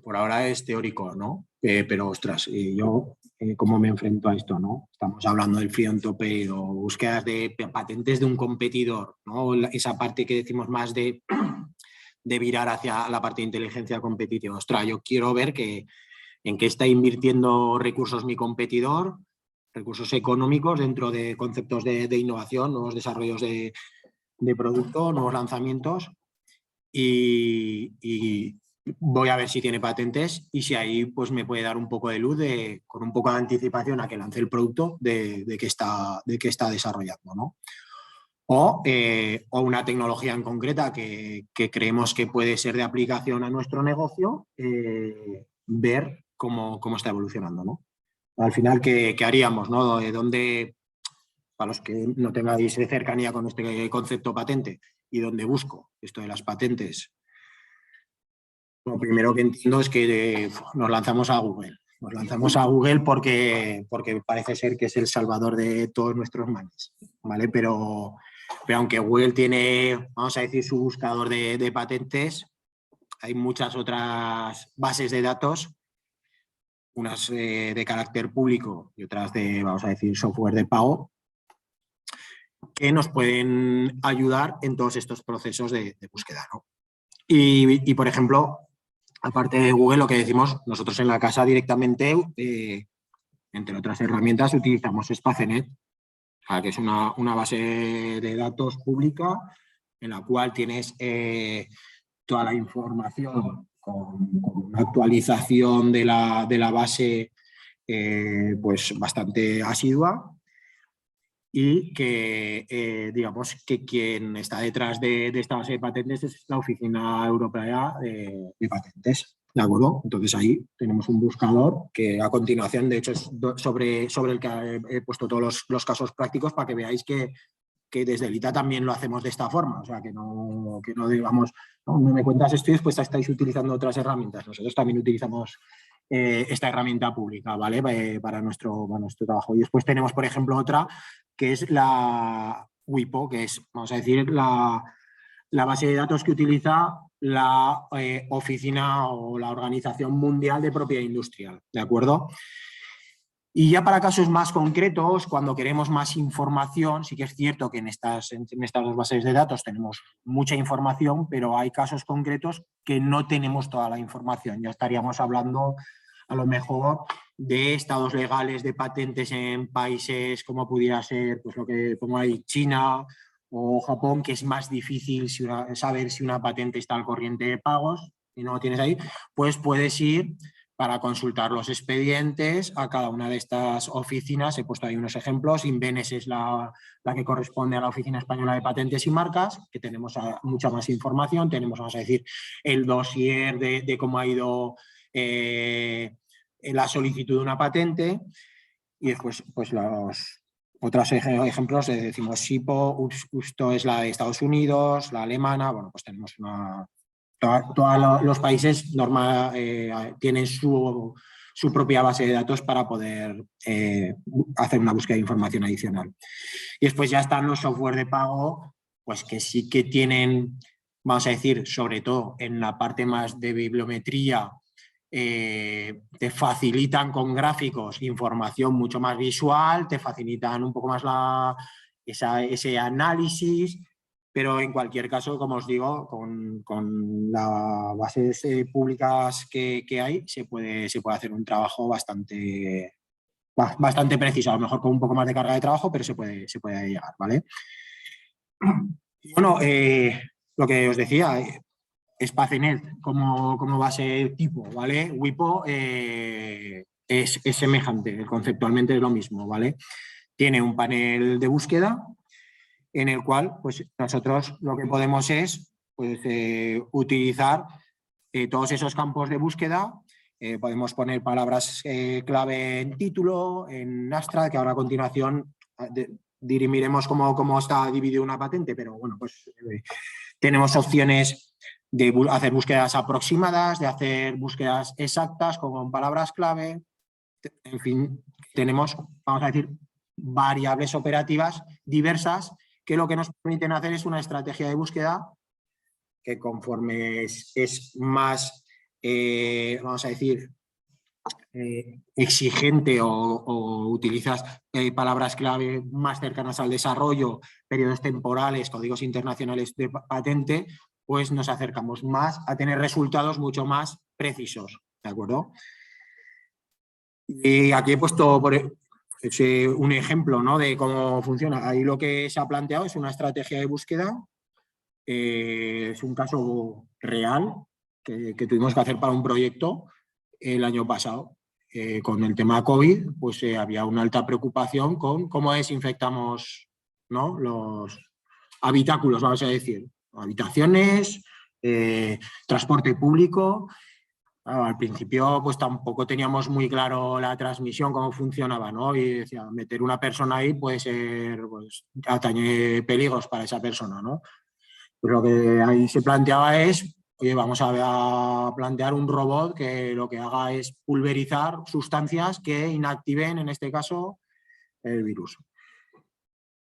por ahora es teórico, ¿no? Pero, ostras, yo, ¿cómo me enfrento a esto, no? Estamos hablando del free on tope o búsquedas de patentes de un competidor, ¿no? Esa parte que decimos más de virar hacia la parte de inteligencia competitiva. Ostras, yo quiero ver en qué está invirtiendo recursos mi competidor, recursos económicos dentro de conceptos de innovación, nuevos desarrollos de producto, nuevos lanzamientos. Y voy a ver si tiene patentes y si ahí pues me puede dar un poco de luz con un poco de anticipación a que lance el producto de que está desarrollando, ¿no? O una tecnología en concreta que creemos que puede ser de aplicación a nuestro negocio, ver cómo está evolucionando, ¿no? Al final, ¿qué haríamos, ¿no? Para los que no tengáis cercanía con este concepto patente y donde busco esto de las patentes, lo primero que entiendo es que nos lanzamos a Google. Nos lanzamos a Google porque parece ser que es el salvador de todos nuestros males, ¿vale? Pero aunque Google tiene, vamos a decir, su buscador de patentes, hay muchas otras bases de datos, unas de carácter público y otras de, vamos a decir, software de pago, que nos pueden ayudar en todos estos procesos de búsqueda, ¿no? Y, por ejemplo, aparte de Google, lo que decimos, nosotros en la casa directamente, entre otras herramientas, utilizamos Spacenet, que es una base de datos pública en la cual tienes toda la información con una actualización de la base pues bastante asidua. Y que, digamos, que quien está detrás de esta base de patentes es la Oficina Europea de Patentes. ¿De acuerdo? Entonces ahí tenemos un buscador que a continuación, de hecho, es sobre el que he puesto todos los casos prácticos para que veáis que desde el ITA también lo hacemos de esta forma. O sea, que no digamos, no me cuentas esto y después estáis utilizando otras herramientas. Nosotros también utilizamos esta herramienta pública, ¿vale? Para nuestro trabajo. Y después tenemos, por ejemplo, otra que es la WIPO, que es, vamos a decir, la base de datos que utiliza la Oficina o la Organización Mundial de Propiedad Industrial, ¿de acuerdo? Y ya para casos más concretos, cuando queremos más información, sí que es cierto que en estas dos bases de datos tenemos mucha información, pero hay casos concretos que no tenemos toda la información. Ya estaríamos hablando a lo mejor de estados legales de patentes en países como pudiera ser, pues lo que pongo ahí, China o Japón, que es más difícil saber si una patente está al corriente de pagos y no lo tienes ahí, pues puedes ir para consultar los expedientes a cada una de estas oficinas. He puesto ahí unos ejemplos. Invenes es la que corresponde a la Oficina Española de Patentes y Marcas, que tenemos mucha más información. Tenemos, vamos a decir, el dossier de cómo ha ido la solicitud de una patente. Y después, pues los otros ejemplos, decimos SIPO, justo es la de Estados Unidos, la alemana. Bueno, pues tenemos todos los países tienen su propia base de datos para poder hacer una búsqueda de información adicional. Y después ya están los software de pago, pues que sí que tienen, vamos a decir, sobre todo en la parte más de bibliometría, te facilitan con gráficos información mucho más visual, te facilitan un poco más ese análisis. Pero en cualquier caso, como os digo, con las bases públicas que hay, se puede hacer un trabajo bastante preciso, a lo mejor con un poco más de carga de trabajo, pero se puede llegar, ¿vale? Y bueno, lo que os decía, Spacenet como base tipo, ¿vale? WIPO es semejante, conceptualmente es lo mismo, ¿vale? Tiene un panel de búsqueda en el cual pues, nosotros lo que podemos es pues, utilizar todos esos campos de búsqueda. Podemos poner palabras clave en título, en Astra, que ahora a continuación dirimiremos cómo está dividida una patente, pero bueno, pues tenemos opciones de hacer búsquedas aproximadas, de hacer búsquedas exactas con palabras clave. En fin, tenemos, vamos a decir, variables operativas diversas que lo que nos permiten hacer es una estrategia de búsqueda que conforme es más, vamos a decir, exigente o utilizas palabras clave más cercanas al desarrollo, periodos temporales, códigos internacionales de patente, pues nos acercamos más a tener resultados mucho más precisos, ¿de acuerdo? Y aquí he puesto un ejemplo, ¿no?, de cómo funciona. Ahí lo que se ha planteado es una estrategia de búsqueda. Es un caso real que tuvimos que hacer para un proyecto el año pasado. Con el tema COVID, pues había una alta preocupación con cómo desinfectamos, ¿no?, los habitáculos, vamos a decir, habitaciones, transporte público. Al principio pues tampoco teníamos muy claro la transmisión, cómo funcionaba, ¿no? Y decía, meter una persona ahí puede ser, pues, atañe peligros para esa persona, ¿no? Pues lo que ahí se planteaba es, oye, vamos a plantear un robot que lo que haga es pulverizar sustancias que inactiven, en este caso, el virus.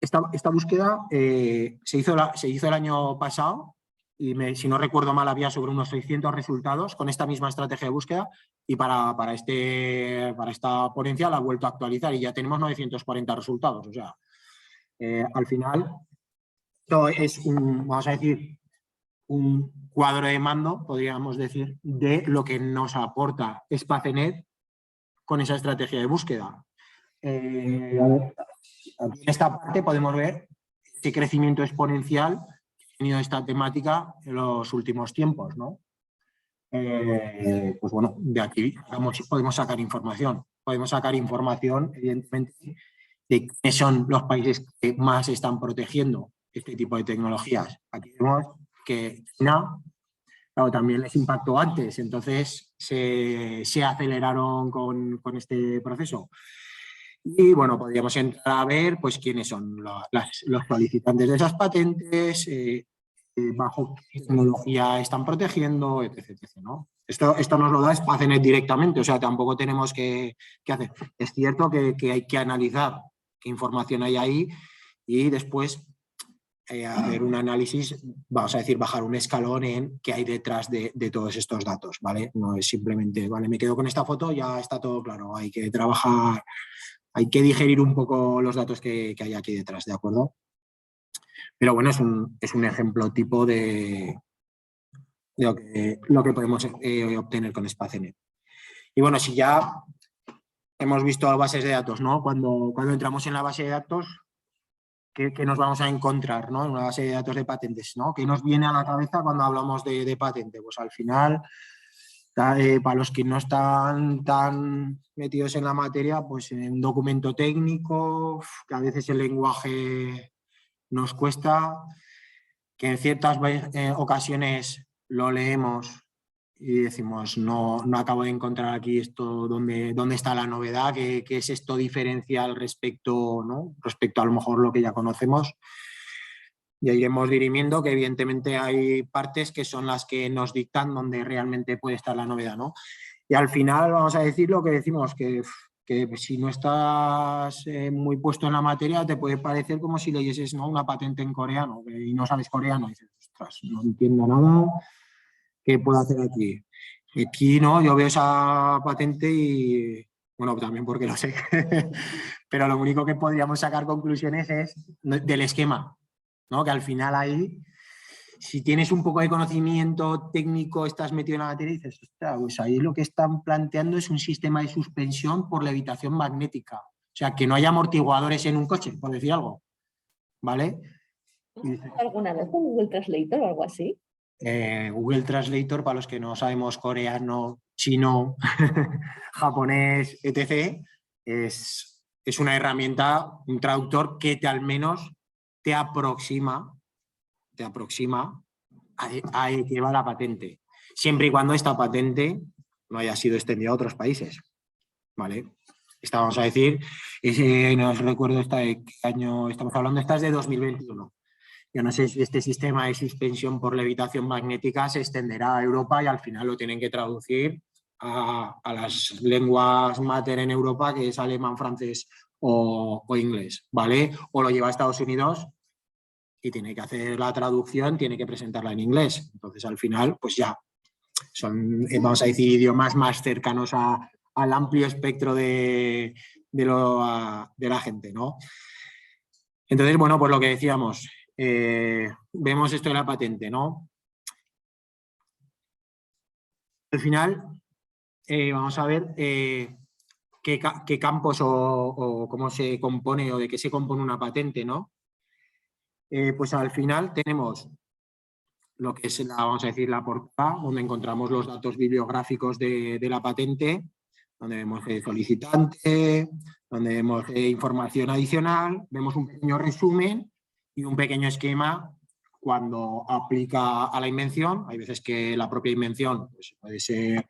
Esta búsqueda se hizo el año pasado y si no recuerdo mal había sobre unos 600 resultados con esta misma estrategia de búsqueda y para esta ponencia la he vuelto a actualizar y ya tenemos 940 resultados. O sea, al final esto es vamos a decir, un cuadro de mando, podríamos decir, de lo que nos aporta Spacenet con esa estrategia de búsqueda. En esta parte podemos ver qué crecimiento exponencial ha tenido esta temática en los últimos tiempos, ¿no? Pues bueno, de aquí podemos sacar información. Podemos sacar información, evidentemente, de quiénes son los países que más están protegiendo este tipo de tecnologías. Aquí vemos que China claro, también les impactó antes, entonces se aceleraron con este proceso. Y bueno, podríamos entrar a ver pues quiénes son los solicitantes de esas patentes, bajo qué tecnología están protegiendo, etc. ¿no? Esto nos lo da Spacenet directamente, o sea, tampoco tenemos que hacer. Es cierto que hay que analizar qué información hay ahí y después hacer un análisis, vamos a decir, bajar un escalón en qué hay detrás de todos estos datos, ¿vale? No es simplemente, vale, me quedo con esta foto, ya está todo claro, hay que trabajar, hay que digerir un poco los datos que hay aquí detrás, ¿de acuerdo? Pero bueno, es un ejemplo tipo de lo que podemos obtener con Spacenet. Y bueno, si ya hemos visto bases de datos, ¿no? Cuando entramos en la base de datos, ¿qué nos vamos a encontrar, ¿no? En una base de datos de patentes, ¿no? ¿Qué nos viene a la cabeza cuando hablamos de patente? Pues al final, para los que no están tan metidos en la materia, pues en un documento técnico, que a veces el lenguaje nos cuesta, que en ciertas ocasiones lo leemos y decimos, no acabo de encontrar aquí esto, dónde está la novedad, qué es esto diferencial respecto, ¿no? Respecto a lo mejor lo que ya conocemos. Y iremos dirimiendo que evidentemente hay partes que son las que nos dictan dónde realmente puede estar la novedad, ¿no? Y al final vamos a decir lo que decimos, que si no estás muy puesto en la materia te puede parecer como si leyeses, ¿no? Una patente en coreano y no sabes coreano y dices, ostras, no entiendo nada, ¿qué puedo hacer aquí? Aquí no, yo veo esa patente y, bueno, también porque lo sé, pero lo único que podríamos sacar conclusiones es del esquema, ¿no? Que al final ahí, si tienes un poco de conocimiento técnico, estás metido en la materia y dices, ostras, pues ahí lo que están planteando es un sistema de suspensión por levitación magnética. O sea, que no haya amortiguadores en un coche, por decir algo, ¿vale? ¿Alguna vez con Google Translator o algo así? Google Translator, para los que no sabemos coreano, chino, japonés, etc., es una herramienta, un traductor que al menos te aproxima a que va la patente, siempre y cuando esta patente no haya sido extendida a otros países, ¿vale? Esta, vamos a decir, no os recuerdo de qué año estamos hablando, esta es de 2021. Yo no sé si este sistema de suspensión por levitación magnética se extenderá a Europa y al final lo tienen que traducir a las lenguas mater en Europa, que es alemán, francés o inglés, ¿vale? O lo lleva a Estados Unidos y tiene que hacer la traducción, tiene que presentarla en inglés. Entonces, al final, pues ya son, vamos a decir, idiomas más cercanos al amplio espectro de la gente, ¿no? Entonces, bueno, pues lo que decíamos, vemos esto de la patente, ¿no? Al final, vamos a ver qué campos o cómo se compone o de qué se compone una patente, ¿no? Pues al final tenemos lo que es vamos a decir, la portada, donde encontramos los datos bibliográficos de la patente, donde vemos el solicitante, donde vemos información adicional, vemos un pequeño resumen y un pequeño esquema cuando aplica a la invención. Hay veces que la propia invención pues, puede ser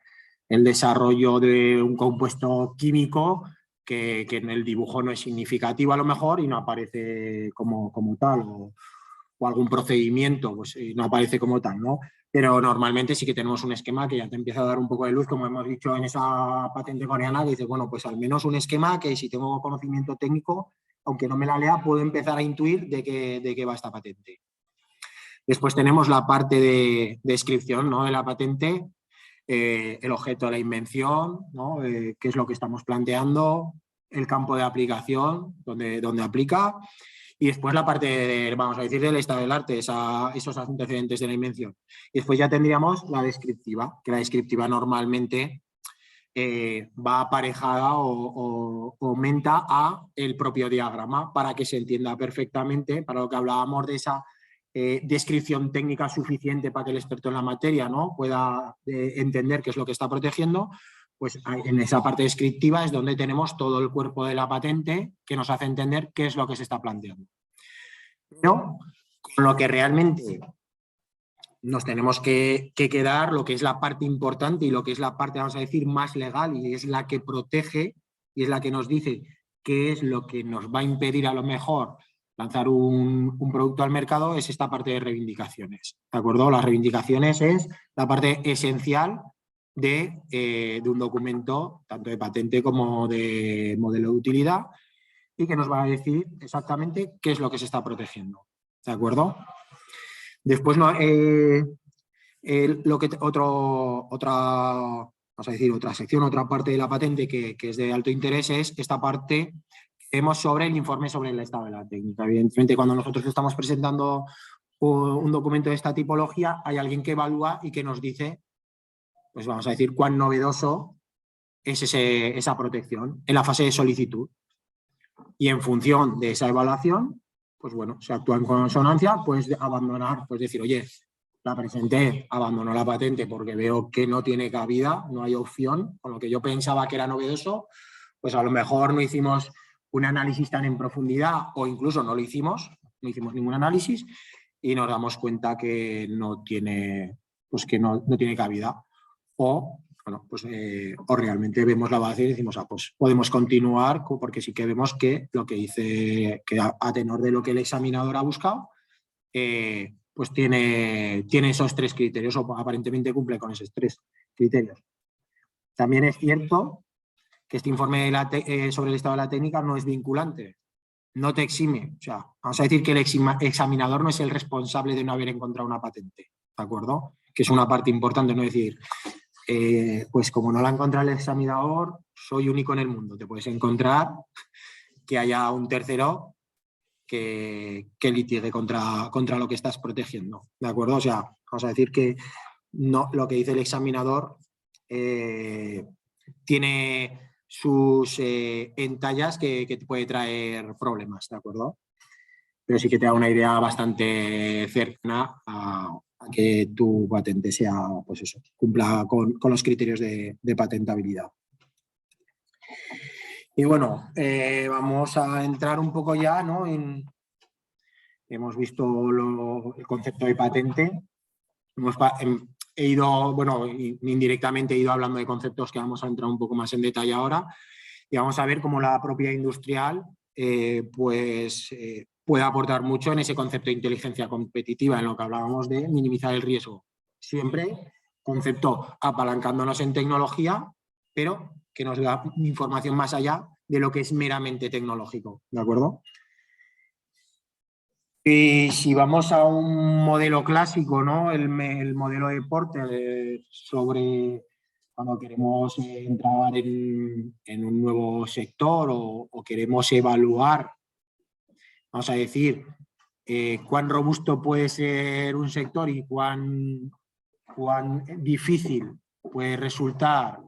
el desarrollo de un compuesto químico que en el dibujo no es significativo a lo mejor y no aparece como tal, o algún procedimiento, pues no aparece como tal, ¿no? Pero normalmente sí que tenemos un esquema que ya te empieza a dar un poco de luz, como hemos dicho en esa patente coreana, que dice, bueno, pues al menos un esquema que si tengo conocimiento técnico, aunque no me la lea, puedo empezar a intuir de qué va esta patente. Después tenemos la parte de descripción, ¿no? De la patente, el objeto de la invención, ¿no? Qué es lo que estamos planteando, el campo de aplicación, donde aplica, y después la parte, vamos a decir, del estado del arte, esos antecedentes de la invención. Y después ya tendríamos la descriptiva, que la descriptiva normalmente va aparejada o aumenta a el propio diagrama para que se entienda perfectamente, para lo que hablábamos de esa descripción técnica suficiente para que el experto en la materia, ¿no? Pueda entender qué es lo que está protegiendo. Pues en esa parte descriptiva es donde tenemos todo el cuerpo de la patente que nos hace entender qué es lo que se está planteando. Pero con lo que realmente nos tenemos que quedar lo que es la parte importante y lo que es la parte, vamos a decir, más legal, y es la que protege y es la que nos dice qué es lo que nos va a impedir a lo mejor lanzar un producto al mercado, es esta parte de reivindicaciones, ¿de acuerdo? Las reivindicaciones es la parte esencial de un documento, tanto de patente como de modelo de utilidad, y que nos va a decir exactamente qué es lo que se está protegiendo, ¿de acuerdo? Después, lo que otra sección, otra parte de la patente que es de alto interés es esta parte que vemos sobre el informe sobre el estado de la técnica. Evidentemente, cuando nosotros estamos presentando un documento de esta tipología, hay alguien que evalúa y que nos dice, pues vamos a decir, cuán novedoso es esa protección en la fase de solicitud. Y en función de esa evaluación, pues bueno, se actúa en consonancia, pues abandonar, pues decir, oye, la presenté, abandono la patente porque veo que no tiene cabida, no hay opción, con lo que yo pensaba que era novedoso, pues a lo mejor no hicimos un análisis tan en profundidad o incluso no hicimos ningún análisis y nos damos cuenta que no tiene, pues que no tiene cabida. O, bueno, pues, o realmente vemos la base y decimos, pues podemos continuar porque sí que vemos que lo que dice, que a tenor de lo que el examinador ha buscado, pues tiene esos 3 criterios o aparentemente cumple con esos 3 criterios. También es cierto que este informe sobre el estado de la técnica no es vinculante, no te exime. O sea, vamos a decir que el examinador no es el responsable de no haber encontrado una patente, ¿de acuerdo? Que es una parte importante, no decir, pues como no la ha encontrado el examinador, soy único en el mundo. Te puedes encontrar que haya un tercero que litigue contra lo que estás protegiendo, ¿de acuerdo? O sea, vamos a decir que no, lo que dice el examinador tiene sus entallas que te puede traer problemas, ¿de acuerdo? Pero sí que te da una idea bastante cercana a que tu patente sea, pues eso, cumpla con los criterios de patentabilidad. Y bueno, vamos a entrar un poco ya, ¿no? Hemos visto el concepto de patente. He ido, bueno, indirectamente he ido hablando de conceptos que vamos a entrar un poco más en detalle ahora y vamos a ver cómo la propiedad industrial puede aportar mucho en ese concepto de inteligencia competitiva, en lo que hablábamos de minimizar el riesgo. Siempre concepto apalancándonos en tecnología, pero que nos da información más allá de lo que es meramente tecnológico, ¿de acuerdo? Y si vamos a un modelo clásico, ¿no? El modelo de Porter sobre cuando queremos entrar en un nuevo sector o queremos evaluar, vamos a decir, cuán robusto puede ser un sector y cuán difícil puede resultar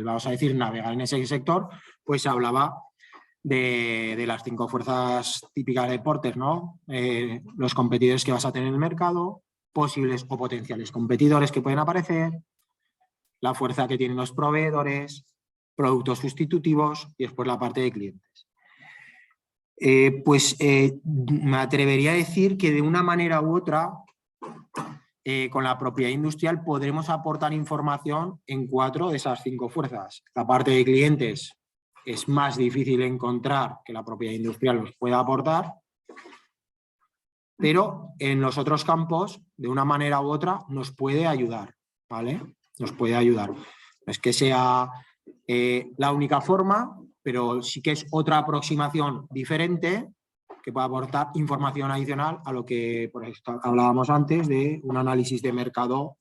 vamos a decir, navegar en ese sector, pues se hablaba de las 5 fuerzas típicas de Porter, ¿no? Los competidores que vas a tener en el mercado, posibles o potenciales competidores que pueden aparecer, la fuerza que tienen los proveedores, productos sustitutivos y después la parte de clientes. Me atrevería a decir que de una manera u otra, con la propiedad industrial podremos aportar información en 4 de esas 5 fuerzas. La parte de clientes es más difícil encontrar que la propiedad industrial nos pueda aportar, pero en los otros campos, de una manera u otra, nos puede ayudar, ¿vale? Nos puede ayudar. No es que sea la única forma, pero sí que es otra aproximación diferente que puede aportar información adicional a lo que por ejemplo, hablábamos antes de un análisis de mercado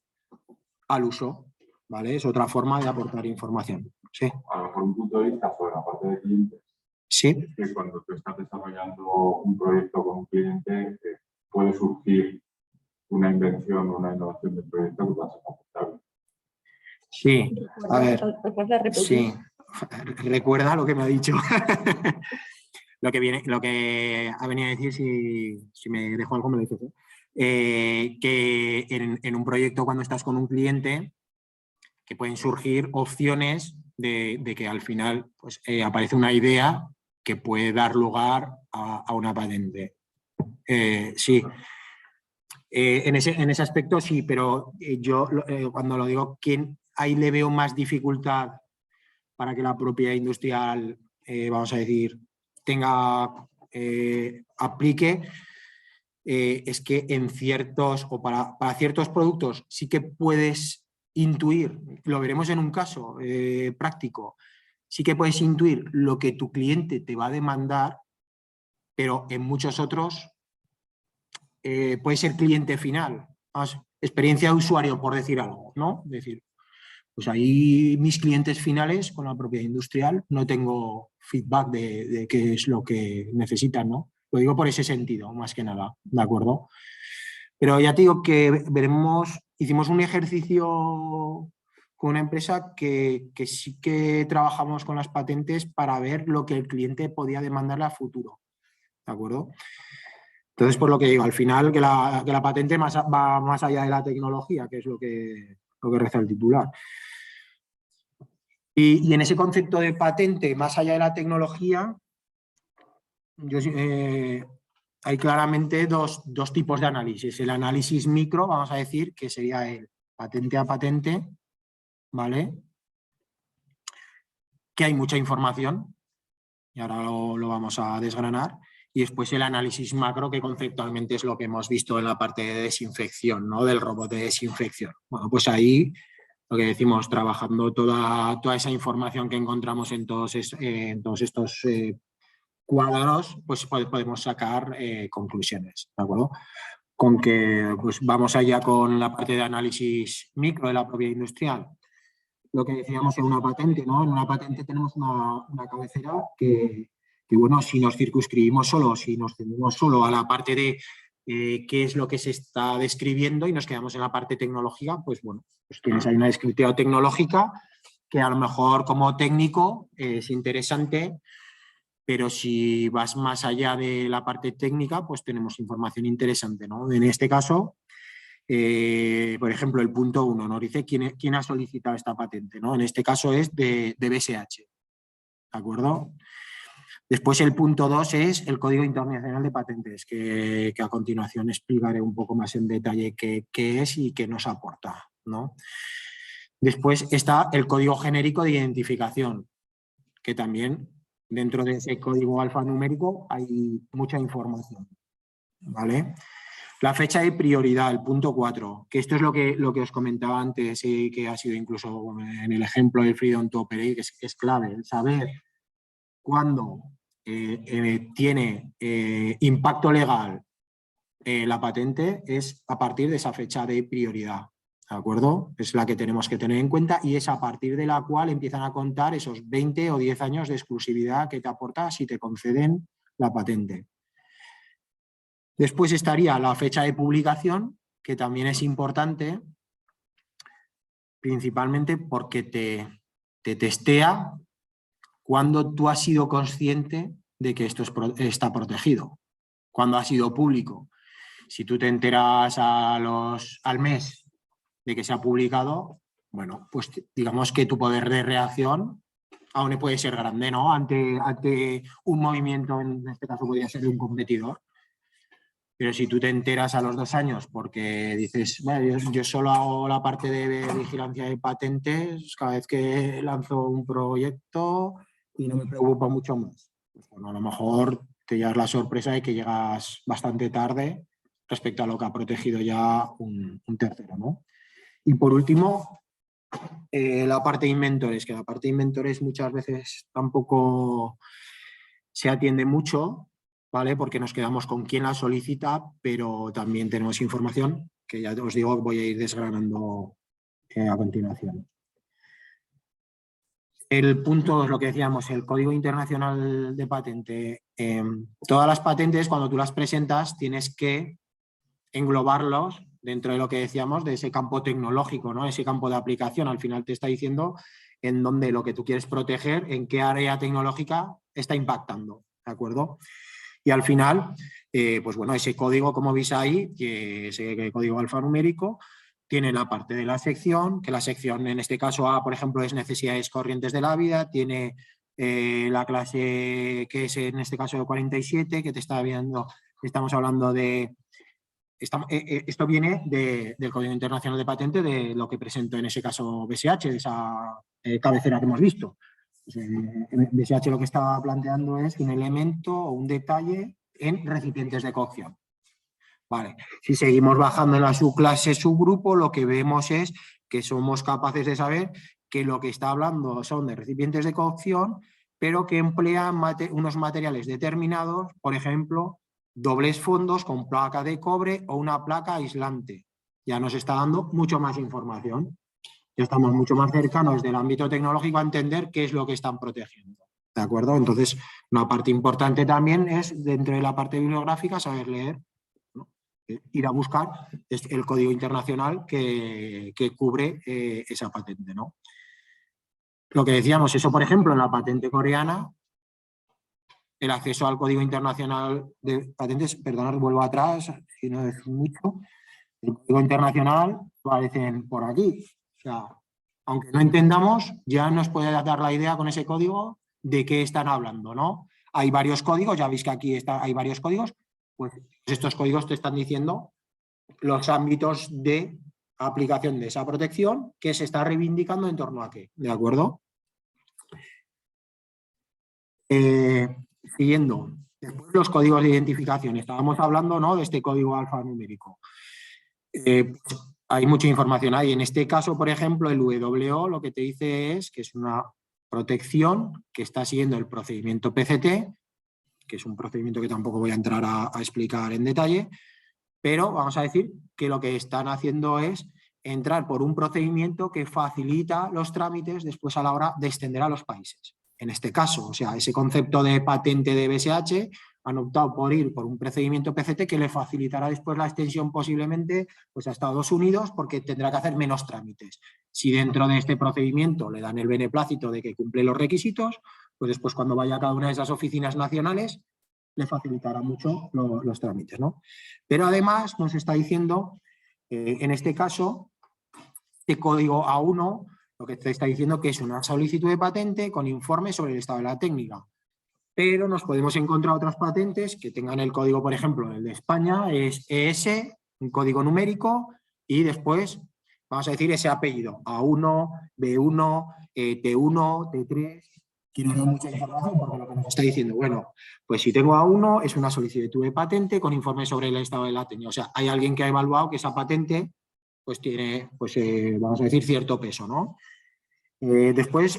al uso, ¿vale? Es otra forma de aportar información. Sí. A lo mejor un punto de vista sobre la parte de clientes. Sí. Que cuando tú estás desarrollando un proyecto con un cliente, puede surgir una invención o una innovación del proyecto que va a ser aceptable. Sí, a ver. Sí. Recuerda lo que me ha dicho. Lo que ha venido a decir, si me dejo algo me lo dices. Que en un proyecto cuando estás con un cliente, que pueden surgir opciones de que al final pues, aparece una idea que puede dar lugar a una patente. Sí. En ese aspecto sí, pero yo cuando lo digo, ahí le veo más dificultad para que la propiedad industrial, vamos a decir, aplique, es que en ciertos, o para ciertos productos sí que puedes intuir, lo veremos en un caso práctico, sí que puedes intuir lo que tu cliente te va a demandar, pero en muchos otros puede ser cliente final, experiencia de usuario, por decir algo, ¿no? Es decir, pues ahí mis clientes finales con la propiedad industrial no tengo feedback de qué es lo que necesitan, ¿no? Lo digo por ese sentido, más que nada, ¿de acuerdo? Pero ya te digo que hicimos un ejercicio con una empresa que sí que trabajamos con las patentes para ver lo que el cliente podía demandarle a futuro, ¿de acuerdo? Entonces, por lo que digo, al final que la patente va más allá de la tecnología, que es lo que reza el titular. Y en ese concepto de patente, más allá de la tecnología, hay claramente dos tipos de análisis. El análisis micro, vamos a decir, que sería el patente a patente, ¿vale? Que hay mucha información, y ahora lo vamos a desgranar. Y después el análisis macro, que conceptualmente es lo que hemos visto en la parte de desinfección, ¿no? Del robot de desinfección. Bueno, pues ahí lo que decimos, trabajando toda esa información que encontramos en todos estos cuadros, pues podemos sacar conclusiones, ¿de acuerdo? Con que pues vamos allá con la parte de análisis micro de la propiedad industrial. Lo que decíamos en una patente, ¿no? En una patente tenemos una cabecera que, bueno, si nos circunscribimos solo, si nos centramos solo a la parte de qué es lo que se está describiendo y nos quedamos en la parte tecnológica, pues bueno, pues tienes ahí una descripción tecnológica que a lo mejor como técnico es interesante, pero si vas más allá de la parte técnica, pues tenemos información interesante, ¿no? En este caso, por ejemplo, el punto 1 nos dice quién ha solicitado esta patente, ¿no? En este caso es de BSH, ¿de acuerdo? Después el punto 2 es el Código Internacional de Patentes, que a continuación explicaré un poco más en detalle qué es y qué nos aporta, ¿no? Después está el Código Genérico de Identificación, que también dentro de ese código alfanumérico hay mucha información, ¿vale? La fecha de prioridad, el punto 4, que esto es lo que os comentaba antes, que ha sido incluso en el ejemplo del Freedom to Operate, que es clave, el saber cuándo tiene impacto legal la patente es a partir de esa fecha de prioridad, ¿de acuerdo? Es la que tenemos que tener en cuenta y es a partir de la cual empiezan a contar esos 20 o 10 años de exclusividad que te aporta si te conceden la patente. Después estaría la fecha de publicación, que también es importante, principalmente porque te testea cuando tú has sido consciente de que esto está protegido, cuando ha sido público. Si tú te enteras al mes de que se ha publicado, bueno, pues digamos que tu poder de reacción aún puede ser grande, ¿no? Ante un movimiento, en este caso podría ser de un competidor. Pero si tú te enteras a los 2 años porque dices, bueno, yo solo hago la parte de vigilancia de patentes cada vez que lanzo un proyecto y no me preocupa mucho más. Pues bueno, a lo mejor te llevas la sorpresa de que llegas bastante tarde respecto a lo que ha protegido ya un tercero, ¿no? Y por último, la parte de inventores, que la parte de inventores muchas veces tampoco se atiende mucho, ¿vale? Porque nos quedamos con quién la solicita, pero también tenemos información que ya os digo que voy a ir desgranando a continuación. El punto 2, lo que decíamos, el Código Internacional de Patente. Todas las patentes, cuando tú las presentas, tienes que englobarlos dentro de lo que decíamos, de ese campo tecnológico, ¿no? Ese campo de aplicación. Al final te está diciendo en dónde lo que tú quieres proteger, en qué área tecnológica está impactando, ¿de acuerdo? Y al final, pues bueno, ese código, como veis ahí, que ese código alfanumérico, tiene la parte de la sección, que la sección en este caso A, por ejemplo, es necesidades corrientes de la vida, tiene la clase que es en este caso de 47, que te está viendo, estamos hablando de esto viene del Código Internacional de Patente, de lo que presentó en ese caso BSH, de esa cabecera que hemos visto. Pues, BSH lo que estaba planteando es un elemento o un detalle en recipientes de cocción. Vale. Si seguimos bajando en la subclase, subgrupo, lo que vemos es que somos capaces de saber que lo que está hablando son de recipientes de cocción, pero que emplean unos materiales determinados, por ejemplo, dobles fondos con placa de cobre o una placa aislante. Ya nos está dando mucho más información. Ya estamos mucho más cercanos del ámbito tecnológico a entender qué es lo que están protegiendo. ¿De acuerdo? Entonces, una parte importante también es, dentro de la parte bibliográfica, saber leer, ¿no? Ir a buscar el código internacional que cubre esa patente, ¿no? Lo que decíamos, eso por ejemplo en la patente coreana, el acceso al código internacional de patentes, perdonad, vuelvo atrás, si no es mucho, el código internacional aparecen por aquí. O sea, aunque no entendamos, ya nos puede dar la idea con ese código de qué están hablando, ¿no? Hay varios códigos, ya veis que aquí hay varios códigos, pues estos códigos te están diciendo los ámbitos de aplicación de esa protección que se está reivindicando en torno a qué, ¿de acuerdo? Siguiendo, después los códigos de identificación. Estábamos hablando, ¿no?, de este código alfanumérico. Hay mucha información ahí. En este caso, por ejemplo, el WO lo que te dice es que es una protección que está siguiendo el procedimiento PCT, que es un procedimiento que tampoco voy a entrar a explicar en detalle, pero vamos a decir que lo que están haciendo es entrar por un procedimiento que facilita los trámites después a la hora de extender a los países. En este caso, o sea, ese concepto de patente de BSH han optado por ir por un procedimiento PCT que le facilitará después la extensión posiblemente pues, a Estados Unidos porque tendrá que hacer menos trámites. Si dentro de este procedimiento le dan el beneplácito de que cumple los requisitos, pues después cuando vaya a cada una de esas oficinas nacionales le facilitará mucho los trámites, ¿no? Pero además nos está diciendo, en este caso, este código A1, lo que te está diciendo que es una solicitud de patente con informe sobre el estado de la técnica. Pero nos podemos encontrar otras patentes que tengan el código, por ejemplo, el de España es ES, un código numérico, y después, vamos a decir, ese apellido, A1, B1, T1, T3. Quiero dar mucha información porque lo que nos está diciendo, bueno, pues si tengo A1 es una solicitud de patente con informe sobre el estado de la técnica. O sea, hay alguien que ha evaluado que esa patente pues tiene, pues, vamos a decir, cierto peso, ¿no? Después,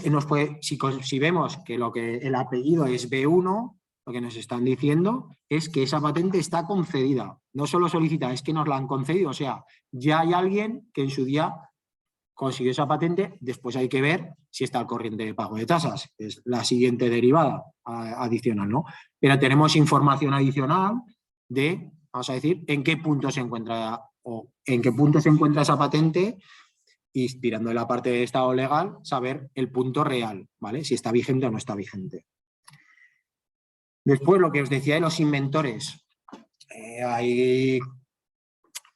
si vemos que el apellido es B1, lo que nos están diciendo es que esa patente está concedida. No solo solicita, es que nos la han concedido. O sea, ya hay alguien que en su día consiguió esa patente, después hay que ver si está al corriente de pago de tasas. Es la siguiente derivada adicional, ¿no? Pero tenemos información adicional de, vamos a decir, en qué punto se encuentra esa patente, y tirando de la parte de estado legal, saber el punto real, ¿vale? Si está vigente o no está vigente. Después, lo que os decía de los inventores. Hay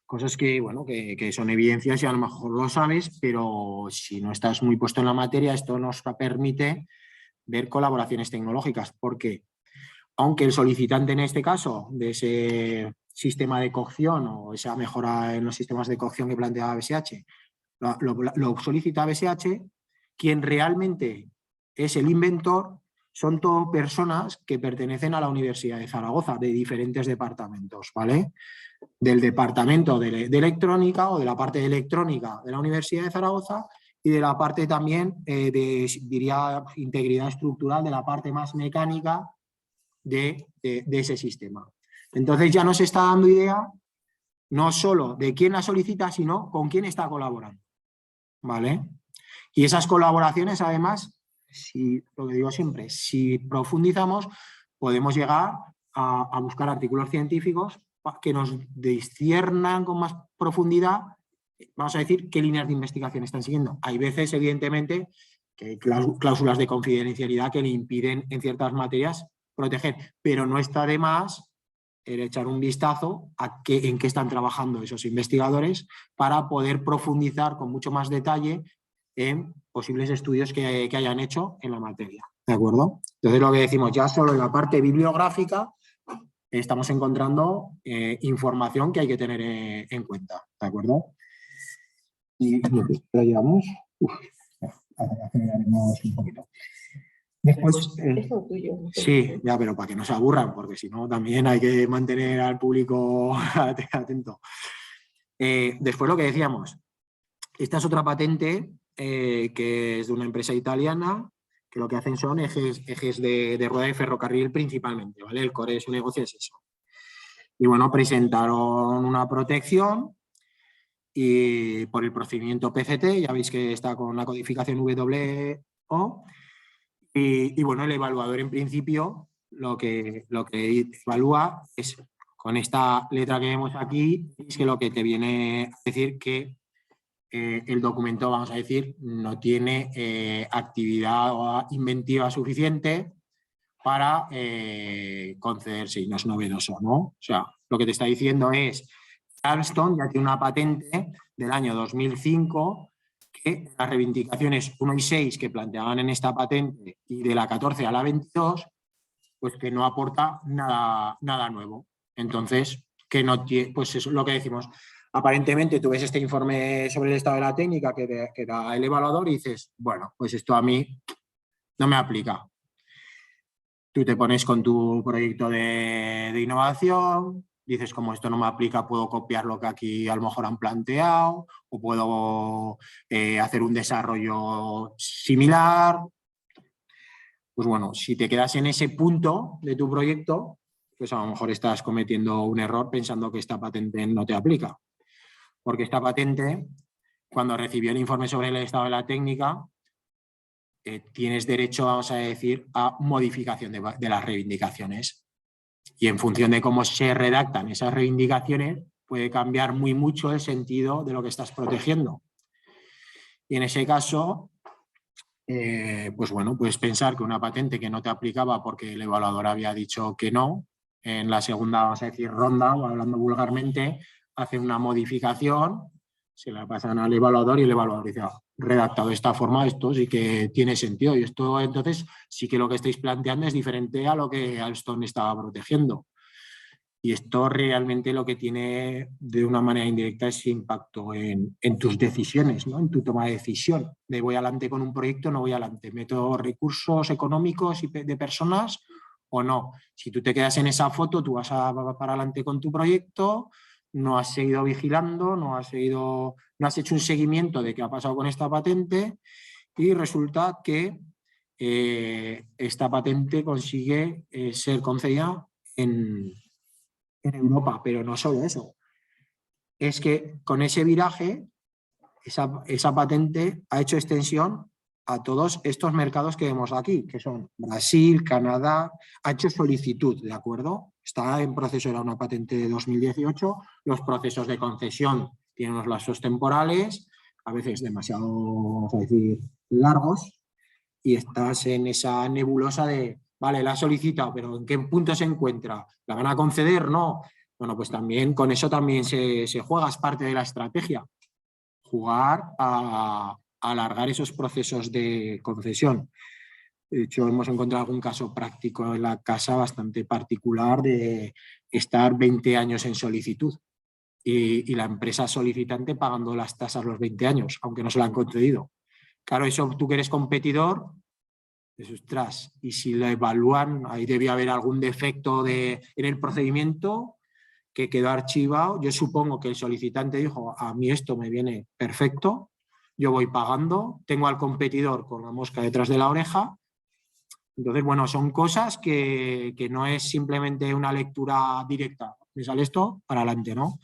cosas que, bueno, que son evidencias y a lo mejor lo sabes, pero si no estás muy puesto en la materia, esto nos permite ver colaboraciones tecnológicas, porque aunque el solicitante en este caso de ese sistema de cocción o esa mejora en los sistemas de cocción que planteaba BSH, lo solicita BSH, quien realmente es el inventor son todas personas que pertenecen a la Universidad de Zaragoza, de diferentes departamentos, ¿vale? Del departamento de electrónica o de la parte de electrónica de la Universidad de Zaragoza y de la parte también diría, integridad estructural, de la parte más mecánica de ese sistema. Entonces ya nos está dando idea no solo de quién la solicita, sino con quién está colaborando, ¿vale? Y esas colaboraciones, además, lo que digo siempre, si profundizamos, podemos llegar a buscar artículos científicos que nos disciernan con más profundidad, vamos a decir, qué líneas de investigación están siguiendo. Hay veces, evidentemente, que hay cláusulas de confidencialidad que le impiden en ciertas materias proteger, pero no está de más el echar un vistazo a en qué están trabajando esos investigadores para poder profundizar con mucho más detalle en posibles estudios que hayan hecho en la materia, ¿de acuerdo? Entonces lo que decimos, ya solo en la parte bibliográfica estamos encontrando información que hay que tener en cuenta, ¿de acuerdo? Y lo llevamos. Aceleraremos un poquito. Después, Es lo tuyo. sí, ya, pero para que no se aburran, porque si no también hay que mantener al público atento. Después lo que decíamos, esta es otra patente que es de una empresa italiana, que lo que hacen son ejes de rueda de ferrocarril principalmente, ¿vale? El core de su negocio es eso. Y bueno, presentaron una protección y por el procedimiento PCT, ya veis que está con la codificación WO, y bueno, el evaluador en principio lo que evalúa es, con esta letra que vemos aquí, es que lo que te viene a decir que el documento, vamos a decir, no tiene actividad inventiva suficiente para concederse y no es novedoso, ¿no? O sea, lo que te está diciendo es, Alstom ya tiene una patente del año 2005 que las reivindicaciones 1 y 6 que planteaban en esta patente y de la 14 a la 22, pues que no aporta nada nuevo. Entonces, que no tiene, pues eso es lo que decimos. Aparentemente tú ves este informe sobre el estado de la técnica que da el evaluador y dices, bueno, pues esto a mí no me aplica. Tú te pones con tu proyecto de innovación, dices, como esto no me aplica, puedo copiar lo que aquí a lo mejor han planteado o puedo hacer un desarrollo similar. Pues bueno, si te quedas en ese punto de tu proyecto, pues a lo mejor estás cometiendo un error pensando que esta patente no te aplica. Porque esta patente, cuando recibió el informe sobre el estado de la técnica, tienes derecho, vamos a decir, a modificación de las reivindicaciones. Y en función de cómo se redactan esas reivindicaciones, puede cambiar muy mucho el sentido de lo que estás protegiendo. Y en ese caso, pues bueno, puedes pensar que una patente que no te aplicaba porque el evaluador había dicho que no, en la segunda, vamos a decir, ronda, o hablando vulgarmente, hacen una modificación, se la pasan al evaluador y el evaluador dice, redactado de esta forma, esto sí que tiene sentido. Y esto entonces sí que lo que estáis planteando es diferente a lo que Alstom estaba protegiendo. Y esto realmente lo que tiene de una manera indirecta es impacto en tus decisiones, ¿no? En tu toma de decisión. De voy adelante con un proyecto, no voy adelante. ¿Meto recursos económicos y de personas o no? Si tú te quedas en esa foto, tú vas para adelante con tu proyecto, no has seguido vigilando, no has hecho un seguimiento de qué ha pasado con esta patente y resulta que esta patente consigue ser concedida en Europa, pero no solo eso. Es que con ese viraje, esa patente ha hecho extensión a todos estos mercados que vemos aquí, que son Brasil, Canadá, ha hecho solicitud, ¿de acuerdo? Está en proceso, era una patente de 2018, los procesos de concesión tienen unos lapsos temporales, a veces demasiado, vamos a decir, largos, y estás en esa nebulosa de, vale, la ha solicitado, pero ¿en qué punto se encuentra? ¿La van a conceder? No. Bueno, pues también con eso también se juega, es parte de la estrategia. Jugar a alargar esos procesos de concesión. De hecho, hemos encontrado algún caso práctico en la casa bastante particular de estar 20 años en solicitud y la empresa solicitante pagando las tasas los 20 años, aunque no se la han concedido. Claro, eso tú que eres competidor, pues, ostras, y si lo evalúan, ahí debía haber algún defecto en el procedimiento que quedó archivado. Yo supongo que el solicitante dijo, a mí esto me viene perfecto, yo voy pagando, tengo al competidor con la mosca detrás de la oreja. Entonces, bueno, son cosas que no es simplemente una lectura directa. Me sale esto para adelante, ¿no?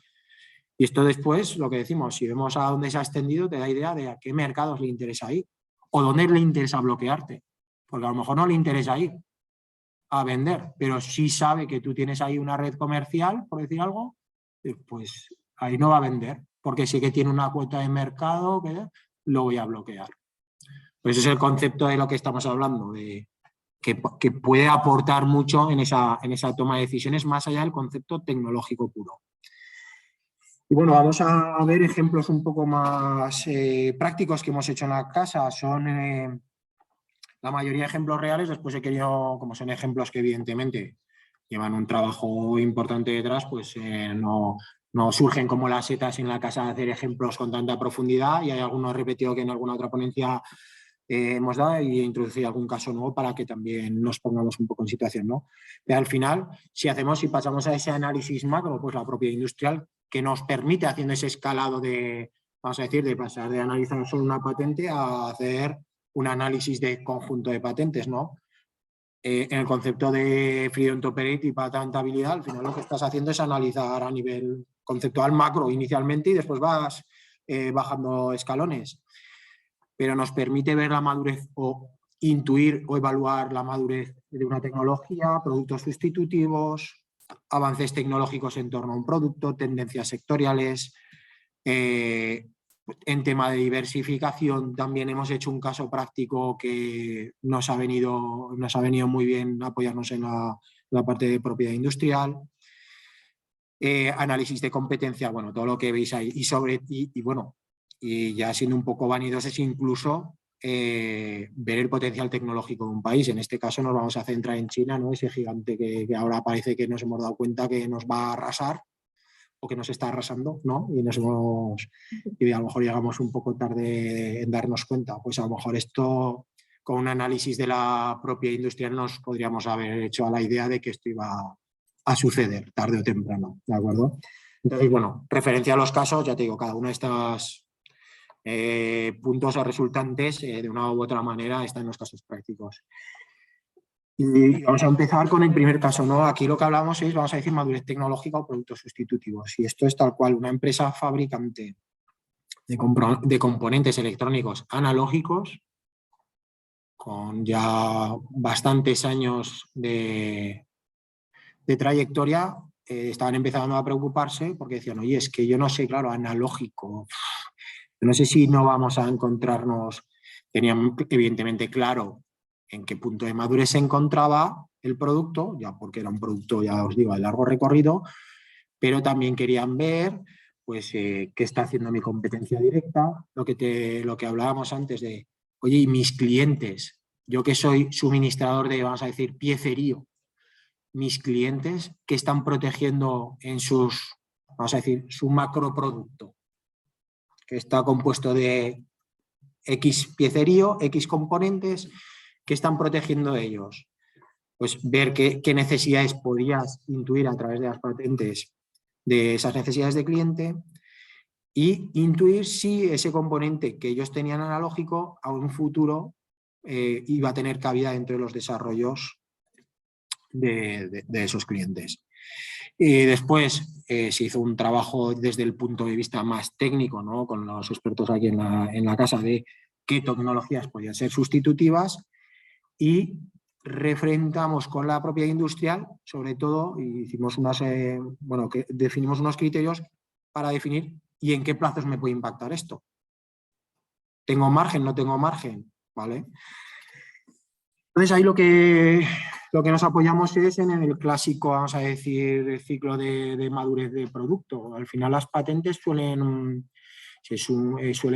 Y esto después, lo que decimos, si vemos a dónde se ha extendido, te da idea de a qué mercados le interesa ir o dónde le interesa bloquearte. Porque a lo mejor no le interesa ir a vender, pero sí sabe que tú tienes ahí una red comercial, por decir algo, pues ahí no va a vender, porque sé que tiene una cuota de mercado que lo voy a bloquear. Pues ese es el concepto de lo que estamos hablando, de que puede aportar mucho en esa toma de decisiones más allá del concepto tecnológico puro. Y bueno, vamos a ver ejemplos un poco más prácticos que hemos hecho en la casa. Son la mayoría de ejemplos reales, después he querido, como son ejemplos que evidentemente llevan un trabajo importante detrás, pues no surgen como las setas en la casa de hacer ejemplos con tanta profundidad, y hay algunos repetidos que en alguna otra ponencia hemos dado, y introducir algún caso nuevo para que también nos pongamos un poco en situación, ¿no? Pero al final, si pasamos a ese análisis macro, pues la propia industrial, que nos permite, haciendo ese escalado de, vamos a decir, de pasar de analizar solo una patente a hacer un análisis de conjunto de patentes, ¿no? En el concepto de freedom to operate y patentabilidad, al final lo que estás haciendo es analizar a nivel conceptual macro inicialmente, y después vas bajando escalones. Pero nos permite ver la madurez o intuir o evaluar la madurez de una tecnología, productos sustitutivos, avances tecnológicos en torno a un producto, tendencias sectoriales. En tema de diversificación también hemos hecho un caso práctico que nos ha venido muy bien apoyarnos en la parte de propiedad industrial. Análisis de competencia, bueno, todo lo que veis ahí. Y ya siendo un poco vanidosos, incluso ver el potencial tecnológico de un país. En este caso nos vamos a centrar en China, ¿no? Ese gigante que ahora parece que nos hemos dado cuenta que nos va a arrasar, o que nos está arrasando, ¿no? Y a lo mejor llegamos un poco tarde en darnos cuenta. Pues a lo mejor esto, con un análisis de la propia industria, nos podríamos haber hecho a la idea de que esto iba a suceder tarde o temprano, ¿de acuerdo? Entonces, bueno, referencia a los casos, ya te digo, cada uno de estos puntos o resultantes, de una u otra manera, están en los casos prácticos. Y vamos a empezar con el primer caso, ¿no? Aquí lo que hablamos es, vamos a decir, madurez tecnológica o productos sustitutivos. Y esto es tal cual: una empresa fabricante de componentes electrónicos analógicos, con ya bastantes años de trayectoria, estaban empezando a preocuparse porque decían, oye, es que yo no sé, claro, analógico, no sé si no vamos a encontrarnos. Tenían evidentemente claro en qué punto de madurez se encontraba el producto, ya porque era un producto, ya os digo, de largo recorrido, pero también querían ver, pues, qué está haciendo mi competencia directa, lo que hablábamos antes de, oye, y mis clientes, yo que soy suministrador de, vamos a decir, piecerío, mis clientes, ¿qué están protegiendo en sus, vamos a decir, su macroproducto, que está compuesto de X piecerío, X componentes, ¿qué están protegiendo ellos? Pues ver qué necesidades podías intuir a través de las patentes de esas necesidades de cliente, y intuir si ese componente que ellos tenían analógico a un futuro iba a tener cabida dentro de los desarrollos de esos clientes. Y después se hizo un trabajo desde el punto de vista más técnico, ¿no? Con los expertos aquí en la casa, de qué tecnologías podían ser sustitutivas, y refrentamos con la propiedad industrial, sobre todo, y hicimos que definimos unos criterios para definir y en qué plazos me puede impactar esto. ¿Tengo margen? ¿No tengo margen? ¿Vale? Entonces ahí lo que nos apoyamos es en el clásico, vamos a decir, ciclo de madurez de producto. Al final las patentes suele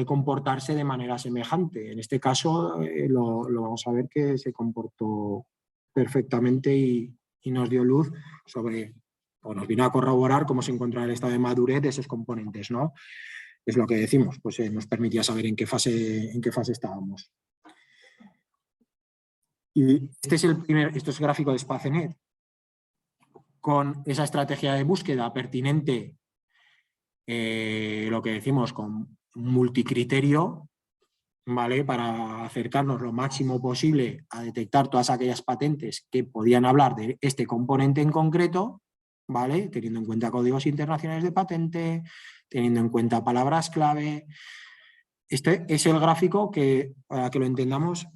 comportarse de manera semejante. En este caso lo vamos a ver que se comportó perfectamente y nos dio luz sobre, o nos vino a corroborar cómo se encontraba el estado de madurez de esos componentes, ¿no? Es lo que decimos, pues nos permitía saber en qué fase estábamos. Y esto es gráfico de Spacenet, con esa estrategia de búsqueda pertinente, lo que decimos, con multicriterio, ¿vale? Para acercarnos lo máximo posible a detectar todas aquellas patentes que podían hablar de este componente en concreto, ¿vale? Teniendo en cuenta códigos internacionales de patente, teniendo en cuenta palabras clave. Este es el gráfico que, para que lo entendamos,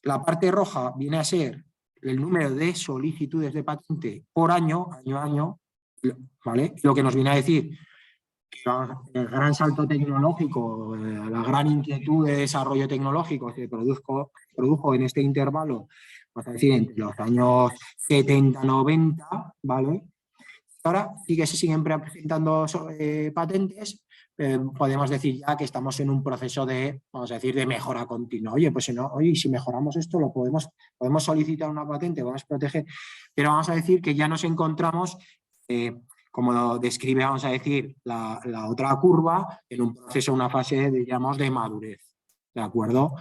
la parte roja viene a ser el número de solicitudes de patente por año, ¿vale? Lo que nos viene a decir que el gran salto tecnológico, la gran inquietud de desarrollo tecnológico se produjo en este intervalo, vamos a decir, entre los años 70-90, ¿vale? Ahora sí que se siguen presentando patentes, podemos decir ya que estamos en un proceso de, vamos a decir, de mejora continua. Oye, pues si mejoramos esto, podemos solicitar una patente, podemos proteger, pero vamos a decir que ya nos encontramos, como lo describe, vamos a decir, la otra curva, en un proceso, una fase, digamos, de madurez, ¿de acuerdo?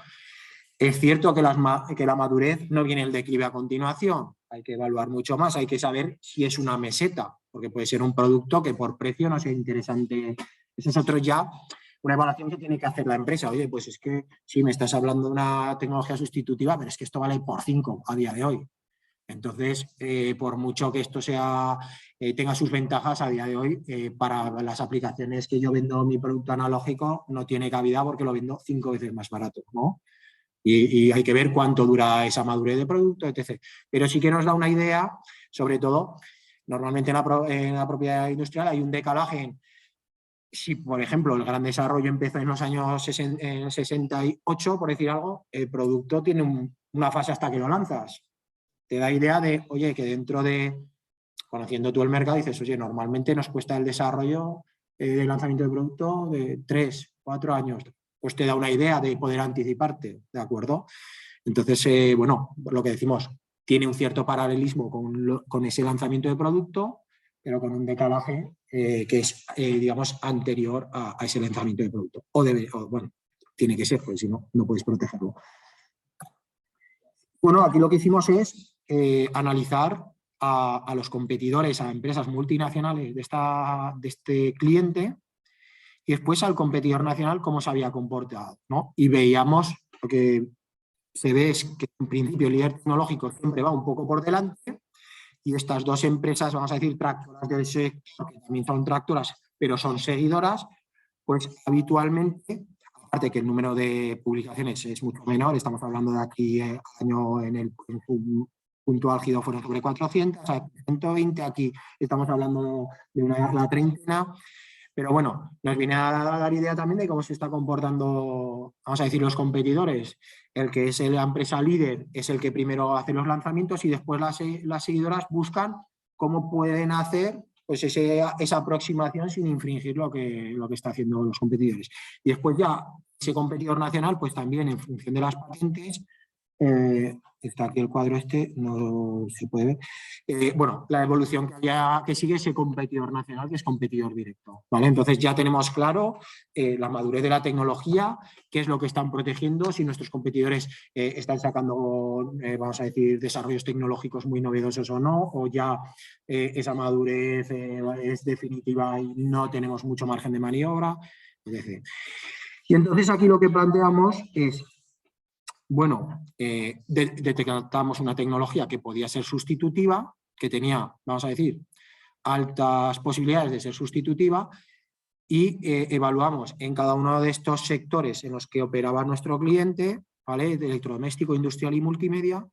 Es cierto que la madurez no viene el declive a continuación, hay que evaluar mucho más, hay que saber si es una meseta, porque puede ser un producto que por precio no sea interesante. Eso es otro ya, una evaluación que tiene que hacer la empresa. Oye, pues es que sí, me estás hablando de una tecnología sustitutiva, pero es que esto vale por 5 a día de hoy. Entonces, por mucho que esto tenga sus ventajas a día de hoy, para las aplicaciones que yo vendo mi producto analógico no tiene cabida porque lo vendo 5 veces más barato, ¿no? Y hay que ver cuánto dura esa madurez de producto, etc. Pero sí que nos da una idea, sobre todo, normalmente en la propiedad industrial hay un decalaje. Si, por ejemplo, el gran desarrollo empezó en los años 68, por decir algo, el producto tiene una fase hasta que lo lanzas. Te da idea de, oye, que dentro de, conociendo tú el mercado, dices, oye, normalmente nos cuesta el desarrollo del lanzamiento de producto de 3, 4 años. Pues te da una idea de poder anticiparte, ¿de acuerdo? Entonces, bueno, lo que decimos, tiene un cierto paralelismo con ese lanzamiento de producto, pero con un decalaje que es, digamos, anterior a ese lanzamiento de producto. Bueno, tiene que ser, porque si no, no puedes protegerlo. Bueno, aquí lo que hicimos es analizar a los competidores, a empresas multinacionales de este cliente, y después al competidor nacional cómo se había comportado, ¿no? Y veíamos, lo que se ve es que en principio el líder tecnológico siempre va un poco por delante, y estas dos empresas, vamos a decir, tractoras del sector, que también son tractoras, pero son seguidoras, pues habitualmente, aparte que el número de publicaciones es mucho menor, estamos hablando de aquí año en un punto álgido fueron sobre 400, a 120, aquí estamos hablando de la treintena. Pero bueno, nos viene a dar idea también de cómo se está comportando, vamos a decir, los competidores. El que es la empresa líder es el que primero hace los lanzamientos y después las seguidoras buscan cómo pueden hacer pues esa aproximación sin infringir lo que está haciendo los competidores. Y después ya ese competidor nacional, pues también en función de las patentes, está aquí el cuadro no se puede ver. Bueno, la evolución que sigue ese competidor nacional, que es competidor directo, ¿vale? Entonces ya tenemos claro la madurez de la tecnología, qué es lo que están protegiendo, si nuestros competidores están sacando, vamos a decir, desarrollos tecnológicos muy novedosos o no, o ya esa madurez es definitiva y no tenemos mucho margen de maniobra, etc. Y entonces aquí lo que planteamos es, bueno, detectamos una tecnología que podía ser sustitutiva, que tenía, vamos a decir, altas posibilidades de ser sustitutiva, y evaluamos en cada uno de estos sectores en los que operaba nuestro cliente, ¿vale? De electrodoméstico, industrial y multimedia,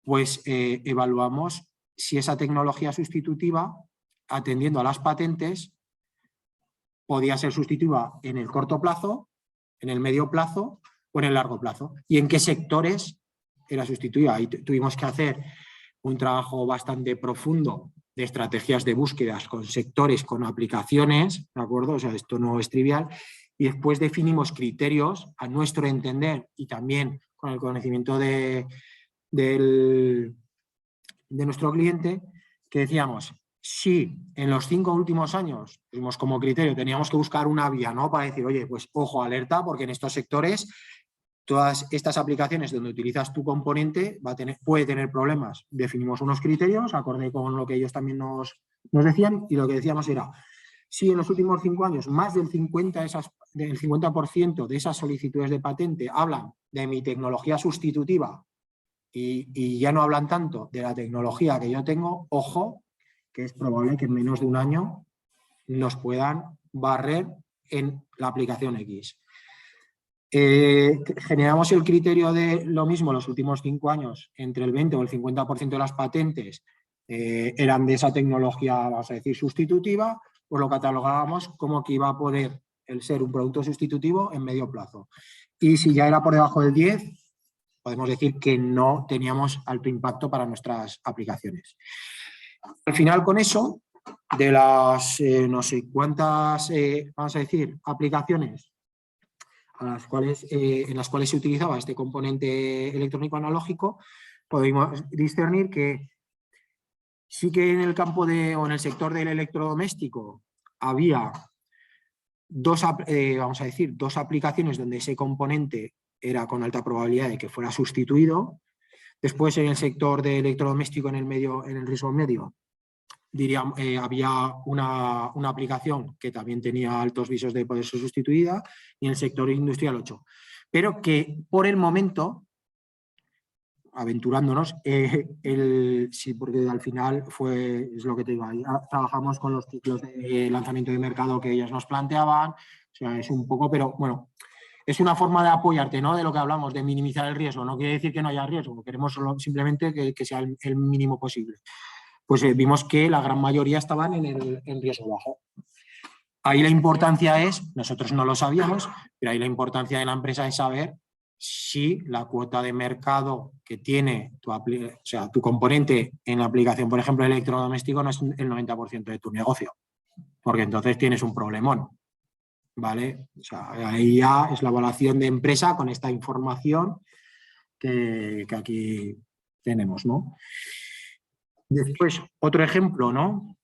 pues evaluamos si esa tecnología sustitutiva, atendiendo a las patentes, podía ser sustitutiva en el corto plazo, en el medio plazo o en el largo plazo. ¿Y en qué sectores era sustituida? Ahí tuvimos que hacer un trabajo bastante profundo de estrategias de búsquedas con sectores, con aplicaciones, ¿de acuerdo? O sea, esto no es trivial. Y después definimos criterios a nuestro entender y también con el conocimiento de nuestro cliente, que decíamos, si en los 5 últimos años tuvimos como criterio, teníamos que buscar una vía, ¿no? Para decir, oye, pues ojo, alerta, porque en estos sectores, todas estas aplicaciones donde utilizas tu componente puede tener problemas. Definimos unos criterios, acorde con lo que ellos también nos decían, y lo que decíamos era, si en los últimos 5 años más del 50% de esas solicitudes de patente hablan de mi tecnología sustitutiva y ya no hablan tanto de la tecnología que yo tengo, ojo, que es probable que en menos de un año nos puedan barrer en la aplicación X. Generamos el criterio de lo mismo los últimos 5 años, entre el 20 o el 50% de las patentes eran de esa tecnología, vamos a decir, sustitutiva, pues lo catalogábamos como que iba a poder el ser un producto sustitutivo en medio plazo. Y si ya era por debajo del 10, podemos decir que no teníamos alto impacto para nuestras aplicaciones. Al final, con eso, de las no sé cuántas, vamos a decir, aplicaciones en las cuales se utilizaba este componente electrónico analógico, podemos discernir que sí que en el campo o en el sector del electrodoméstico había dos aplicaciones donde ese componente era con alta probabilidad de que fuera sustituido. Después, en el sector de electrodoméstico, en el riesgo medio, diríamos, había una aplicación que también tenía altos visos de poder ser sustituida, y en el sector industrial 8. Pero que por el momento, aventurándonos, sí, porque al final es lo que te digo, ahí trabajamos con los ciclos de lanzamiento de mercado que ellos nos planteaban, o sea, es un poco, pero bueno, es una forma de apoyarte, ¿no? De lo que hablamos, de minimizar el riesgo. No quiere decir que no haya riesgo, queremos simplemente que sea el mínimo posible. Pues vimos que la gran mayoría estaban en riesgo bajo. Ahí la importancia es, nosotros no lo sabíamos, pero ahí la importancia de la empresa es saber si la cuota de mercado que tiene tu componente en la aplicación, por ejemplo, electrodoméstico, no es el 90% de tu negocio, porque entonces tienes un problemón, ¿vale? O sea, ahí ya es la evaluación de empresa con esta información que aquí tenemos, ¿no? Después, otro ejemplo, ¿no?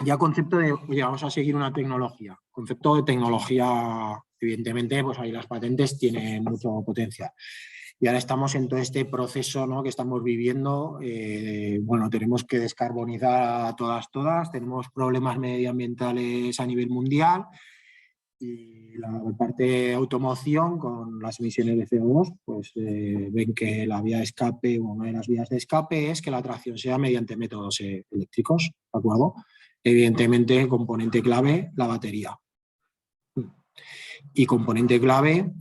Ya concepto de, oye, vamos a seguir una tecnología. Concepto de tecnología, evidentemente, pues ahí las patentes tienen mucho potencial. Y ahora estamos en todo este proceso, ¿no?, que estamos viviendo. Bueno, tenemos que descarbonizar a todas, tenemos problemas medioambientales a nivel mundial, y la parte de automoción con las emisiones de CO2, pues ven que la vía de escape, una de las vías de escape es que la tracción sea mediante métodos eléctricos, ¿de acuerdo? Evidentemente, componente clave, la batería. Y componente clave,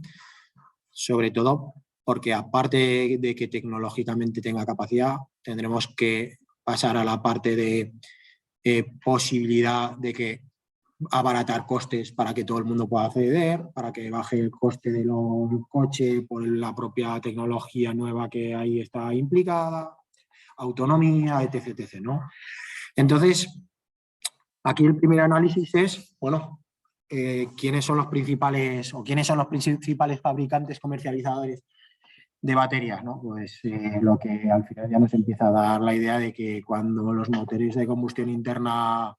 sobre todo, porque aparte de que tecnológicamente tenga capacidad, tendremos que pasar a la parte de posibilidad de que abaratar costes para que todo el mundo pueda acceder, para que baje el coste de los coches por la propia tecnología nueva que ahí está implicada, autonomía, etc., etc., ¿no? Entonces, aquí el primer análisis es, bueno, quiénes son los principales fabricantes comercializadores de baterías, ¿no? Pues lo que al final ya nos empieza a dar la idea de que cuando los motores de combustión interna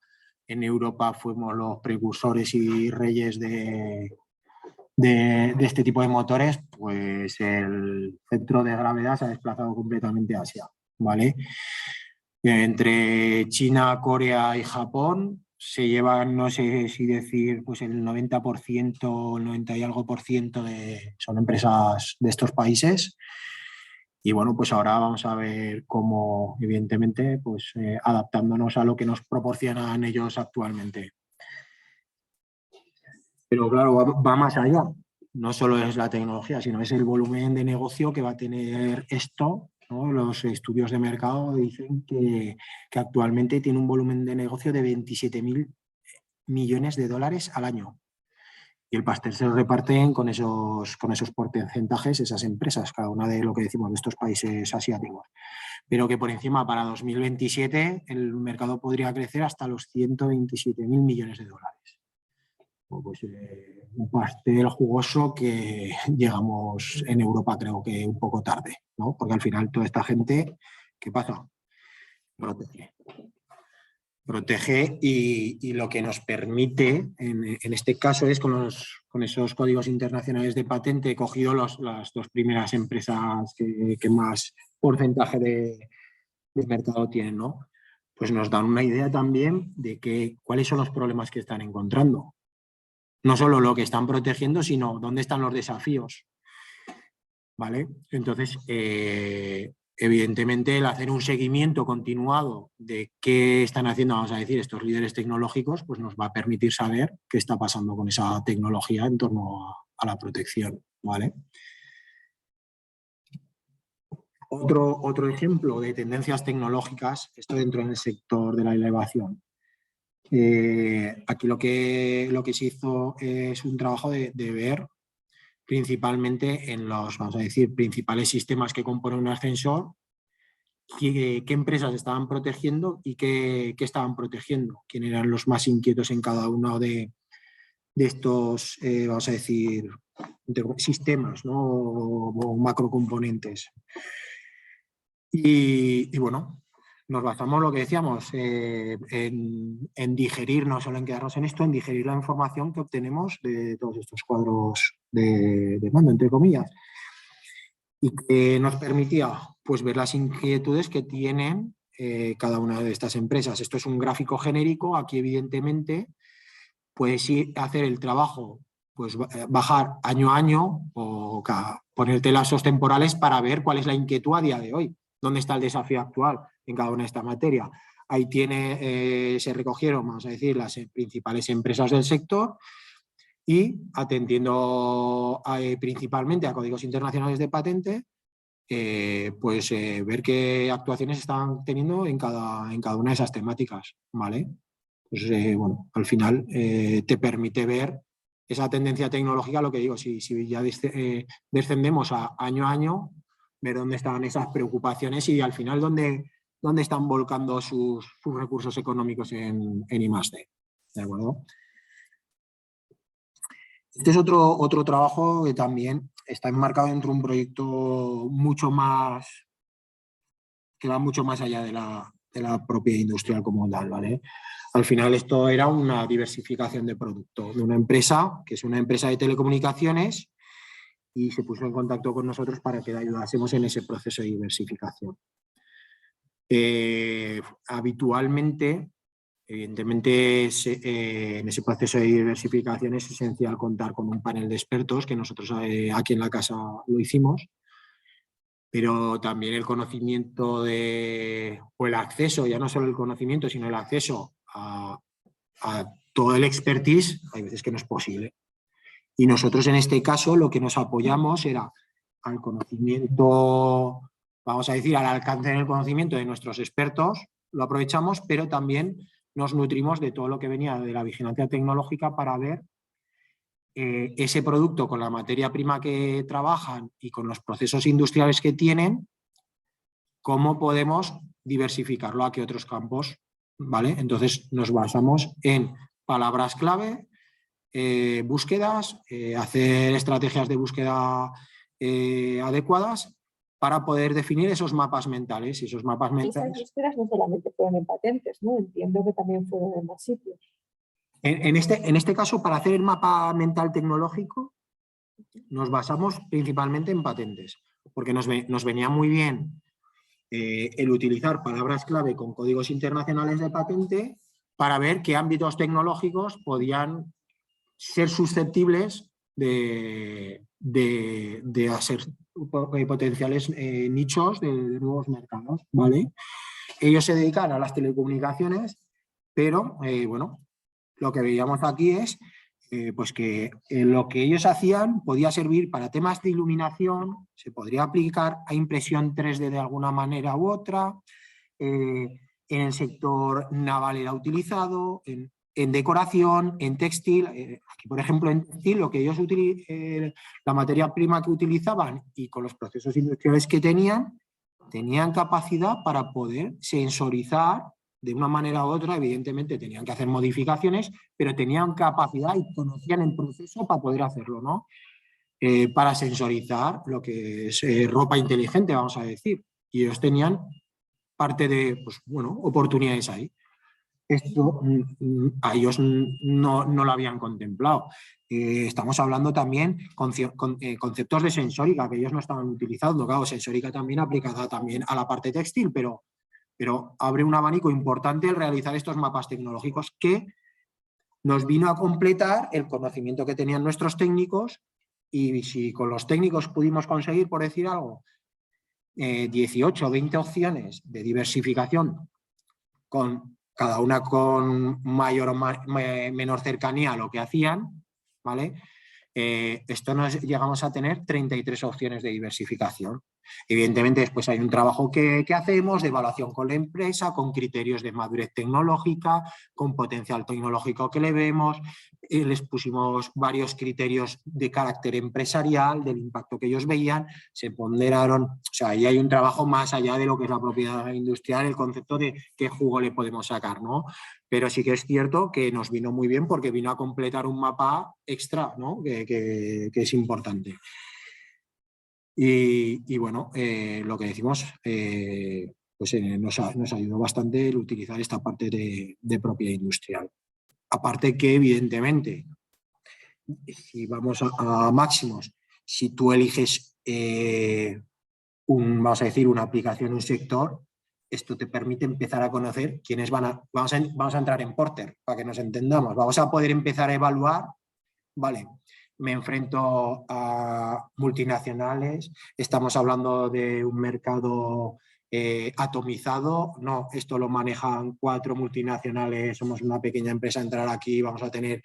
en Europa fuimos los precursores y reyes de este tipo de motores, pues el centro de gravedad se ha desplazado completamente a Asia, ¿vale? Entre China, Corea y Japón se llevan, no sé si decir, pues el 90%, el 90 y algo por ciento son empresas de estos países. Y bueno, pues ahora vamos a ver cómo, evidentemente, pues adaptándonos a lo que nos proporcionan ellos actualmente. Pero claro, va más allá. No solo es la tecnología, sino es el volumen de negocio que va a tener esto, ¿no? Los estudios de mercado dicen que actualmente tiene un volumen de negocio de 27.000 millones de dólares al año. Y el pastel se lo reparten con esos porcentajes esas empresas, cada una de lo que decimos de estos países asiáticos. Pero que por encima para 2027 el mercado podría crecer hasta los 127.000 millones de dólares. Pues un pastel jugoso que llegamos en Europa creo que un poco tarde, ¿no? Porque al final toda esta gente, ¿qué pasa? Protege y lo que nos permite, en este caso es con esos códigos internacionales de patente, he cogido las dos primeras empresas que más porcentaje de mercado tienen, ¿no? Pues nos dan una idea también de cuáles son los problemas que están encontrando. No solo lo que están protegiendo, sino dónde están los desafíos, ¿vale? Entonces, evidentemente, el hacer un seguimiento continuado de qué están haciendo, vamos a decir, estos líderes tecnológicos, pues nos va a permitir saber qué está pasando con esa tecnología en torno a la protección, ¿vale? Otro ejemplo de tendencias tecnológicas, esto dentro del sector de la elevación. Aquí lo que se hizo es un trabajo de ver principalmente en los, vamos a decir, principales sistemas que componen un ascensor, qué empresas estaban protegiendo y qué estaban protegiendo, quién eran los más inquietos en cada uno de estos, vamos a decir, sistemas, ¿no? o macrocomponentes. Y bueno, nos basamos, lo que decíamos, en digerir, no solo en quedarnos en esto, en digerir la información que obtenemos de todos estos cuadros de mando, entre comillas, y que nos permitía pues, ver las inquietudes que tienen cada una de estas empresas. Esto es un gráfico genérico, aquí evidentemente puedes hacer el trabajo, pues bajar año a año o ponerte lazos temporales para ver cuál es la inquietud a día de hoy, dónde está el desafío actual en cada una de estas materias. Ahí se recogieron, vamos a decir, las principales empresas del sector y atendiendo principalmente a códigos internacionales de patente, ver qué actuaciones están teniendo en cada una de esas temáticas, ¿vale? Pues bueno, al final te permite ver esa tendencia tecnológica, lo que digo, si ya descendemos a año, ver dónde están esas preocupaciones y al final dónde están volcando sus recursos económicos en I+D. ¿De acuerdo? Este es otro trabajo que también está enmarcado dentro de un proyecto que va mucho más allá de la propia industrial como tal, ¿vale? Al final esto era una diversificación de producto de una empresa, que es una empresa de telecomunicaciones, y se puso en contacto con nosotros para que le ayudásemos en ese proceso de diversificación. Habitualmente, evidentemente, en ese proceso de diversificación es esencial contar con un panel de expertos, que nosotros aquí en la casa lo hicimos, pero también el conocimiento o el acceso, ya no solo el conocimiento, sino el acceso a todo el expertise, hay veces que no es posible. Y nosotros en este caso lo que nos apoyamos era al conocimiento, vamos a decir, al alcance del conocimiento de nuestros expertos, lo aprovechamos, pero también nos nutrimos de todo lo que venía de la vigilancia tecnológica para ver ese producto con la materia prima que trabajan y con los procesos industriales que tienen, cómo podemos diversificarlo a qué otros campos, ¿vale? Entonces nos basamos en palabras clave, búsquedas, hacer estrategias de búsqueda adecuadas para poder definir esos mapas mentales. Y esos mapas mentales... Esas búsquedas no solamente fueron en patentes, ¿no? Entiendo que también fueron en más sitios. En este caso, para hacer el mapa mental tecnológico, nos basamos principalmente en patentes, porque nos venía muy bien el utilizar palabras clave con códigos internacionales de patente para ver qué ámbitos tecnológicos podían ser susceptibles de hacer potenciales nichos de nuevos mercados, ¿vale? Ellos se dedican a las telecomunicaciones, pero bueno, lo que veíamos aquí es pues que lo que ellos hacían podía servir para temas de iluminación, se podría aplicar a impresión 3D de alguna manera u otra, en el sector naval era utilizado, en decoración, en textil. Aquí, por ejemplo, en textil, lo que ellos la materia prima que utilizaban y con los procesos industriales que tenían capacidad para poder sensorizar de una manera u otra. Evidentemente tenían que hacer modificaciones, pero tenían capacidad y conocían el proceso para poder hacerlo, ¿no? Para sensorizar lo que es ropa inteligente, vamos a decir. Y ellos tenían parte de, pues, bueno, oportunidades ahí. Esto a ellos no lo habían contemplado. Estamos hablando también con conceptos de sensórica que ellos no estaban utilizando. Claro, sensórica también aplicada también a la parte textil, pero abre un abanico importante el realizar estos mapas tecnológicos que nos vino a completar el conocimiento que tenían nuestros técnicos. Y si con los técnicos pudimos conseguir, por decir algo, 18 o 20 opciones de diversificación, con cada una con mayor o menor cercanía a lo que hacían, ¿vale? Esto nos llegamos a tener 33 opciones de diversificación. Evidentemente después hay un trabajo que hacemos de evaluación con la empresa, con criterios de madurez tecnológica, con potencial tecnológico que le vemos, les pusimos varios criterios de carácter empresarial, del impacto que ellos veían, se ponderaron, o sea, ahí hay un trabajo más allá de lo que es la propiedad industrial, el concepto de qué jugo le podemos sacar, ¿no? Pero sí que es cierto que nos vino muy bien porque vino a completar un mapa extra, ¿no? que es importante. Y bueno, lo que decimos, pues nos ayudó bastante el utilizar esta parte de propiedad industrial. Aparte que, evidentemente, si vamos a máximos, si tú eliges, vamos a decir, una aplicación, un sector, esto te permite empezar a conocer quiénes vamos a entrar en Porter, para que nos entendamos. Vamos a poder empezar a evaluar, vale, me enfrento a multinacionales, estamos hablando de un mercado atomizado, no, esto lo manejan 4 multinacionales, somos una pequeña empresa, entrar aquí vamos a tener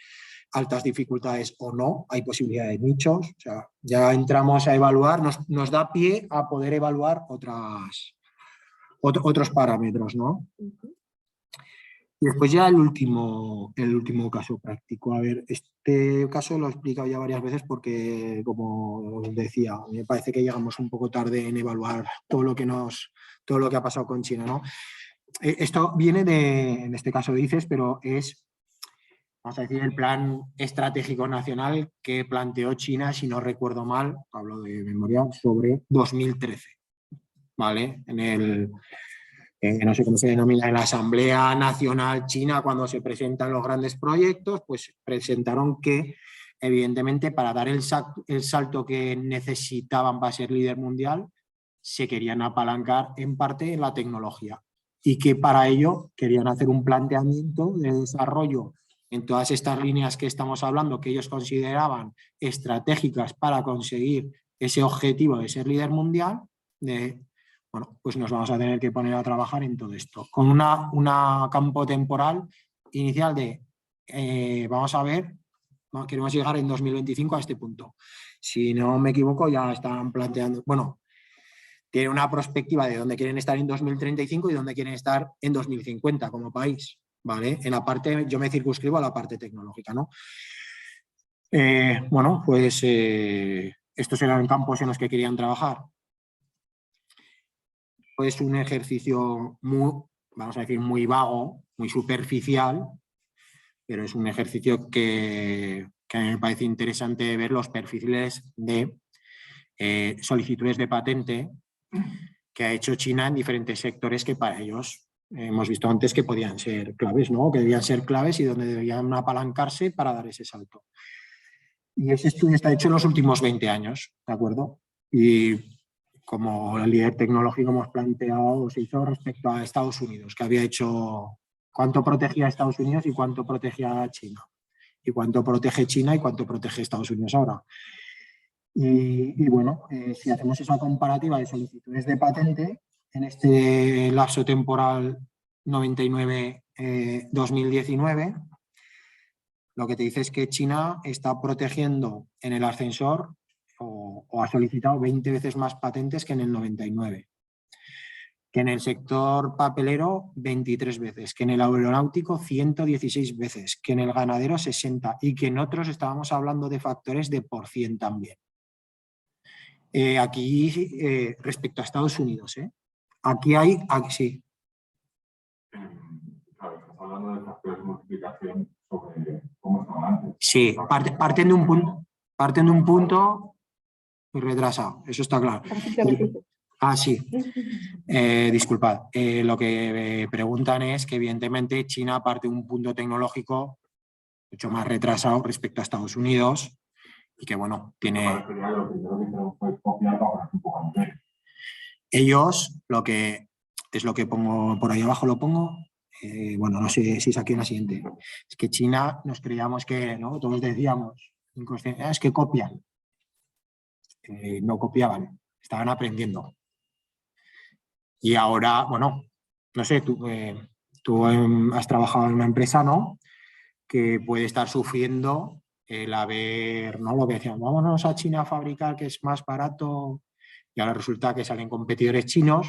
altas dificultades o no, hay posibilidad de nichos, o sea, ya entramos a evaluar, nos da pie a poder evaluar otros parámetros, ¿no? Y después ya el último caso práctico. A ver, este caso lo he explicado ya varias veces porque, como os decía, me parece que llegamos un poco tarde en evaluar todo lo que ha pasado con China, ¿no? Esto viene en este caso dices, pero es, vamos a decir, el plan estratégico nacional que planteó China, si no recuerdo mal, hablo de memoria, sobre 2013, ¿vale? No sé cómo se denomina, en la Asamblea Nacional China, cuando se presentan los grandes proyectos, pues presentaron que, evidentemente, para dar el salto que necesitaban para ser líder mundial, se querían apalancar en parte en la tecnología y que para ello querían hacer un planteamiento de desarrollo en todas estas líneas que estamos hablando, que ellos consideraban estratégicas para conseguir ese objetivo de ser líder mundial. Bueno, pues nos vamos a tener que poner a trabajar en todo esto. Con una campo temporal inicial de, vamos a ver, queremos llegar en 2025 a este punto. Si no me equivoco, ya están planteando, bueno, tiene una perspectiva de dónde quieren estar en 2035 y dónde quieren estar en 2050 como país, ¿vale? En la parte, yo me circunscribo a la parte tecnológica, ¿no? Bueno, pues estos eran campos en los que querían trabajar. Es un ejercicio muy, vamos a decir, muy vago, muy superficial, pero es un ejercicio que me parece interesante ver los perfiles de solicitudes de patente que ha hecho China en diferentes sectores que para ellos hemos visto antes que podían ser claves, ¿no? Que debían ser claves y donde debían apalancarse para dar ese salto. Y ese estudio está hecho en los últimos 20 años, ¿de acuerdo? Y como el líder tecnológico hemos planteado, se hizo respecto a Estados Unidos, que había hecho cuánto protegía a Estados Unidos y cuánto protegía a China. Y cuánto protege China y cuánto protege Estados Unidos ahora. Y bueno, si hacemos esa comparativa de solicitudes de patente en este lapso temporal 99-2019, lo que te dice es que China está protegiendo en el ascensor o ha solicitado 20 veces más patentes que en el 99, que en el sector papelero 23 veces, que en el aeronáutico 116 veces, que en el ganadero 60 y que en otros estábamos hablando de factores de por 100 también. Aquí, respecto a Estados Unidos, aquí hay, sí. Claro, estás hablando de factores de multiplicación sobre cómo estaban antes. Sí, parten de un punto muy retrasado, eso está claro. Sí, disculpad. Lo que preguntan es que evidentemente China parte de un punto tecnológico mucho más retrasado respecto a Estados Unidos y que bueno, tiene... Ellos, lo que es lo que pongo por ahí abajo, lo pongo, bueno, no sé si es aquí en la siguiente, es que China nos creíamos que, ¿no? Todos decíamos, es que copian. No copiaban, estaban aprendiendo. Y ahora, bueno, no sé, tú has trabajado en una empresa, ¿no? Que puede estar sufriendo el haber, ¿no? Lo que decían, vámonos a China a fabricar que es más barato Y ahora resulta que salen competidores chinos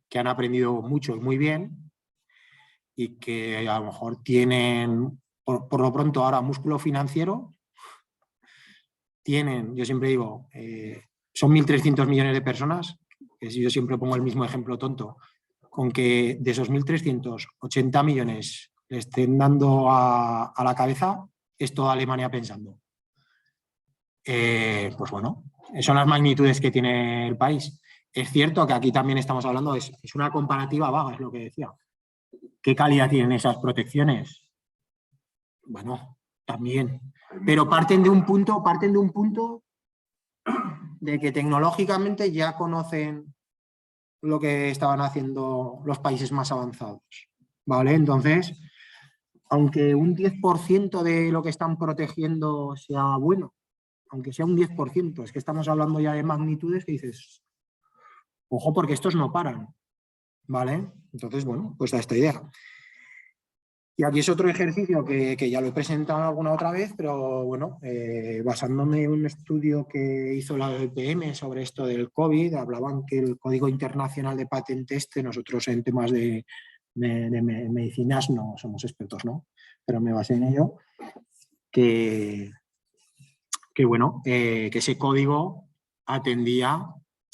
que han aprendido mucho y muy bien y que a lo mejor tienen, por lo pronto ahora, músculo financiero. Tienen, yo siempre digo, son 1.300 millones de personas, que si yo siempre pongo el mismo ejemplo tonto, con que de esos 1.300, 80 millones le estén dando a la cabeza, es toda Alemania pensando. Pues bueno, son las magnitudes que tiene el país. Es cierto que aquí también estamos hablando, es una comparativa vaga, es lo que decía. ¿Qué calidad tienen esas protecciones? Bueno, también. Pero parten de un punto de que tecnológicamente ya conocen lo que estaban haciendo los países más avanzados, ¿vale? Entonces, aunque un 10% de lo que están protegiendo sea bueno, aunque sea un 10%, es que estamos hablando ya de magnitudes que dices, ojo, porque estos no paran, ¿vale? Entonces, bueno, pues da esta idea. Y aquí es otro ejercicio que ya lo he presentado alguna otra vez, pero bueno, basándome en un estudio que hizo la EPM sobre esto del COVID, hablaban que el Código Internacional de Patentes, nosotros en temas de medicinas no somos expertos, ¿no? Pero me basé en ello, que bueno, que ese código atendía,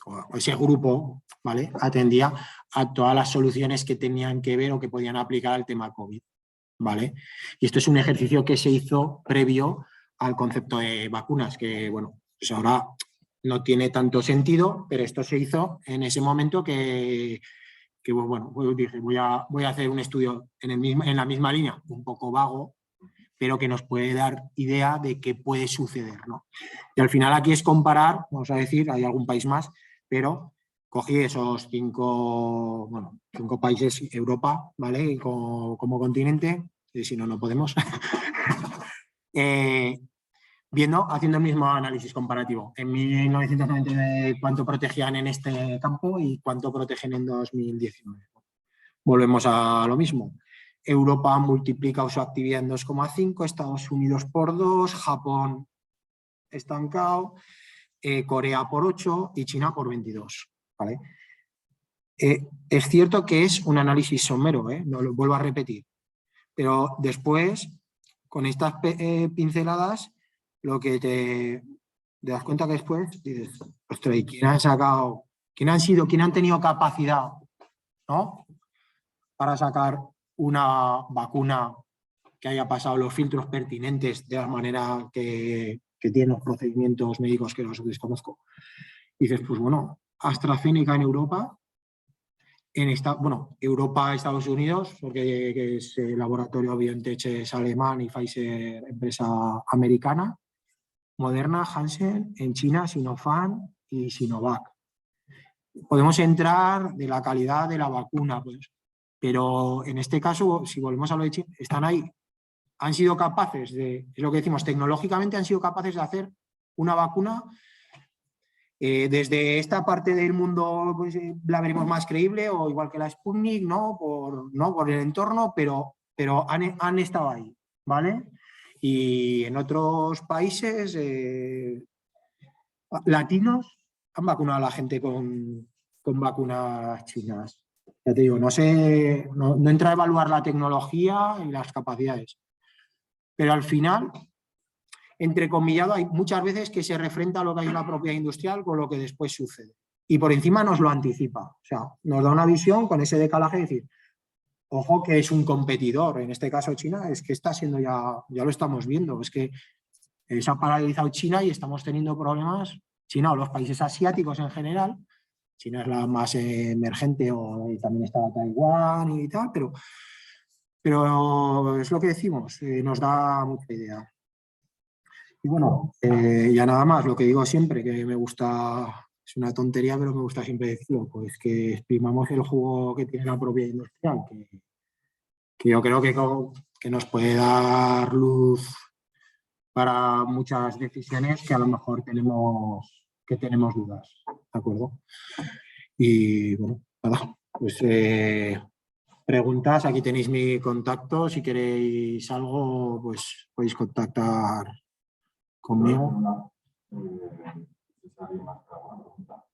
o ese grupo, ¿vale? Atendía a todas las soluciones que tenían que ver o que podían aplicar al tema COVID. ¿Vale? Y esto es un ejercicio que se hizo previo al concepto de vacunas, que bueno, pues ahora no tiene tanto sentido, pero esto se hizo en ese momento que bueno, pues dije, voy a hacer un estudio en la misma línea, un poco vago, pero que nos puede dar idea de qué puede suceder, ¿no? Y al final aquí es comparar, vamos a decir, hay algún país más, pero cogí esos cinco países, Europa, ¿vale? Como continente, y si no, no podemos. Haciendo el mismo análisis comparativo. En 1999, ¿cuánto protegían en este campo y cuánto protegen en 2019? Volvemos a lo mismo. Europa multiplica su actividad en 2,5, Estados Unidos por 2, Japón estancado, Corea por 8 y China por 22. ¿Vale? Es cierto que es un análisis somero, no lo vuelvo a repetir, pero después, con estas pinceladas, lo que te das cuenta que después dices, ostras, ¿y quién han sacado, quién han tenido capacidad, ¿no?, para sacar una vacuna que haya pasado los filtros pertinentes de la manera que tienen los procedimientos médicos que los desconozco? Y dices, pues bueno, AstraZeneca en Europa, Europa, Estados Unidos, porque es el laboratorio BioNTech es alemán y Pfizer empresa americana, Moderna, Janssen, en China, Sinopharm y Sinovac. Podemos entrar de la calidad de la vacuna, pues, pero en este caso, si volvemos a lo de China, están ahí, han sido capaces de, es lo que decimos, tecnológicamente han sido capaces de hacer una vacuna. Desde esta parte del mundo pues, la veremos más creíble, o igual que la Sputnik, ¿no? Por el entorno, pero han estado ahí, ¿vale? Y en otros países latinos han vacunado a la gente con vacunas chinas. Ya te digo, no sé, no entra a evaluar la tecnología y las capacidades, pero al final, entrecomillado, hay muchas veces que se refrenta lo que hay en la propiedad industrial con lo que después sucede. Y por encima nos lo anticipa. O sea, nos da una visión con ese decalaje de decir, ojo que es un competidor, en este caso China, es que está siendo ya lo estamos viendo, es que se ha paralizado China y estamos teniendo problemas, China o los países asiáticos en general. China es la más emergente, y también está Taiwán y tal, pero es lo que decimos, nos da mucha idea. Y bueno, ya nada más, lo que digo siempre, que me gusta, es una tontería, pero me gusta siempre decirlo, pues que exprimamos el jugo que tiene la propiedad industrial, que yo creo que nos puede dar luz para muchas decisiones que a lo mejor tenemos dudas, ¿de acuerdo? Y bueno, nada, pues preguntas, aquí tenéis mi contacto, si queréis algo, pues podéis contactar conmigo. ¿Es alguien más para una pregunta?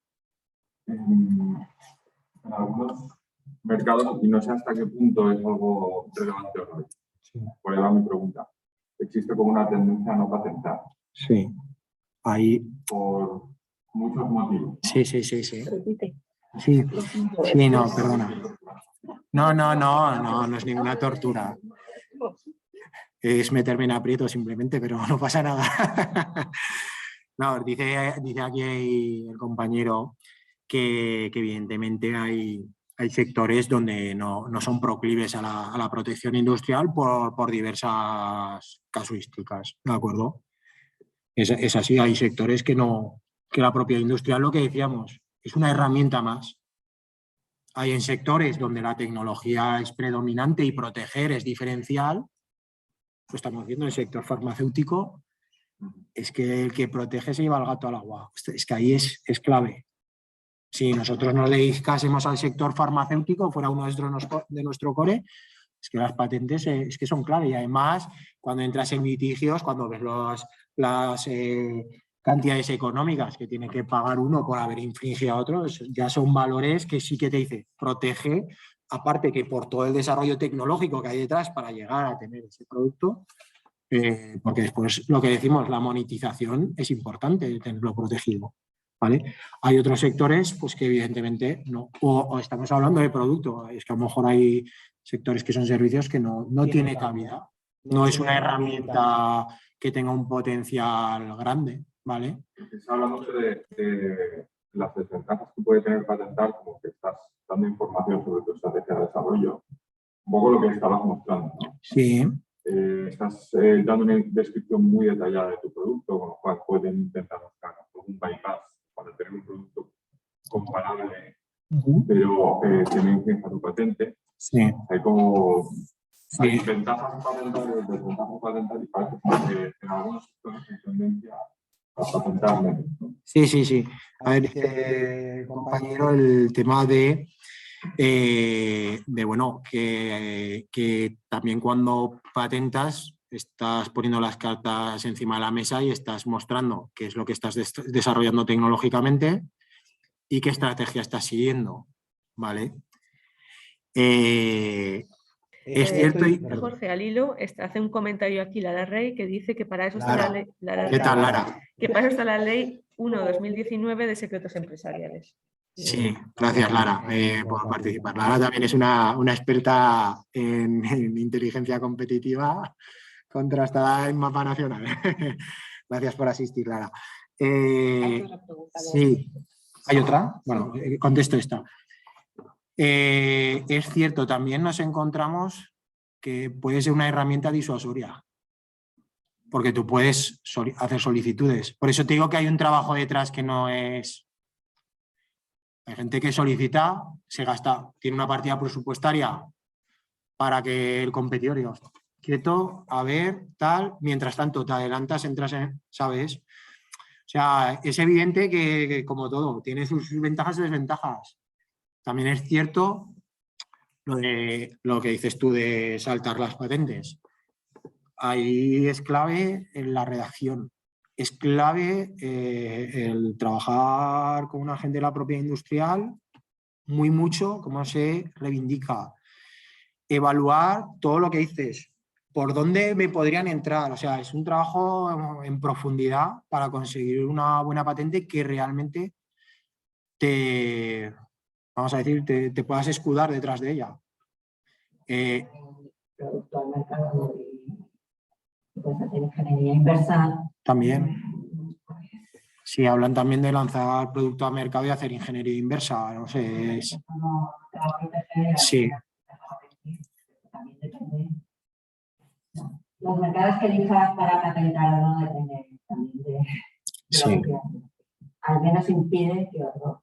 en algunos mercados, y no sé hasta qué punto es algo relevante o no. Sí. Por ahí va mi pregunta. Existe como una tendencia a no patentar. Sí. Ahí. Por muchos motivos. Sí, sí, sí, sí. Repite. Sí, sí, no, perdona. No es ninguna tortura. Es meterme en aprieto simplemente, pero no pasa nada. No, dice aquí el compañero que evidentemente hay sectores donde no son proclives a la protección industrial por diversas casuísticas, ¿de acuerdo? Es así, hay sectores que la propiedad industrial, lo que decíamos, es una herramienta más. Hay en sectores donde la tecnología es predominante y proteger es diferencial. Lo estamos viendo en el sector farmacéutico. Es que el que protege se lleva el gato al agua. Es que ahí es clave. Si nosotros nos dedicásemos al sector farmacéutico, fuera uno de nuestro core, es que las patentes es que son clave. Y además, cuando entras en litigios, cuando ves las cantidades económicas que tiene que pagar uno por haber infringido a otro, ya son valores que sí que te dice, protege, aparte que por todo el desarrollo tecnológico que hay detrás para llegar a tener ese producto, porque después lo que decimos, la monetización es importante tenerlo protegido. ¿Vale? Hay otros sectores pues, que evidentemente no, o estamos hablando de producto, es que a lo mejor hay sectores que son servicios que no tiene cabida, no es una herramienta que tenga un potencial grande, ¿vale? Se habla mucho de las desventajas que puede tener patentar, como que estás dando información sobre tu estrategia de desarrollo, un poco lo que estabas mostrando, ¿no? Sí. Estás dando una descripción muy detallada de tu producto, con lo cual pueden intentar buscar un bypass para tener un producto comparable, pero que no infrinja tu patente. Sí. Hay como Sí. ventajas patentales, desventajas patentales, y parece que en algunos sectores hay tendencia a patentar menos, ¿no? Sí. A ver, compañero, el tema de bueno, que también cuando patentas estás poniendo las cartas encima de la mesa y estás mostrando qué es lo que estás desarrollando tecnológicamente y qué estrategia estás siguiendo, ¿vale? Es cierto y... Jorge, al hilo, hace un comentario aquí Lara Rey que dice que para eso está la ley... ¿Qué tal, Lara? Que para eso está la ley 1/2019 de secretos empresariales. Sí, gracias Lara por participar. Lara también es una experta en inteligencia competitiva contrastada en mapa nacional. Gracias por asistir, Lara. Sí, ¿hay otra? Bueno, contesto esta. Es cierto, también nos encontramos que puede ser una herramienta disuasoria, porque tú puedes hacer solicitudes. Por eso te digo que hay un trabajo detrás que no es... Hay gente que solicita, se gasta, tiene una partida presupuestaria para que el competidor diga, quieto, a ver, tal, mientras tanto te adelantas, entras en, ¿sabes? O sea, es evidente que como todo, tiene sus ventajas y desventajas. También es cierto lo que dices tú de saltar las patentes. Ahí es clave en la redacción. Es clave el trabajar con un agente de la propiedad industrial, muy mucho, cómo se reivindica. Evaluar todo lo que dices, por dónde me podrían entrar. O sea, es un trabajo en profundidad para conseguir una buena patente que realmente vamos a decir, te puedas escudar detrás de ella. Producto al mercado y puedes hacer ingeniería inversa. También. Sí, hablan también de lanzar producto al mercado y hacer ingeniería inversa. No sé. Sí. También depende. Los mercados que elijas para patentar o no dependen también de Sí. Al menos impide que otro.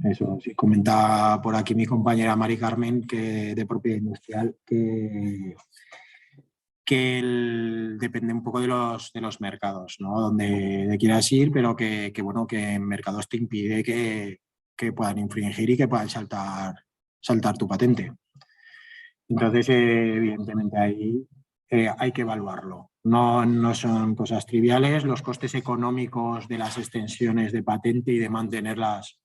Eso, sí, comenta por aquí mi compañera Mari Carmen, que de propiedad industrial, que depende un poco de los mercados, ¿no? Donde quieras ir, pero que bueno, que en mercados te impide que puedan infringir y que puedan saltar tu patente. Entonces, evidentemente ahí hay que evaluarlo. No son cosas triviales. Los costes económicos de las extensiones de patente y de mantenerlas,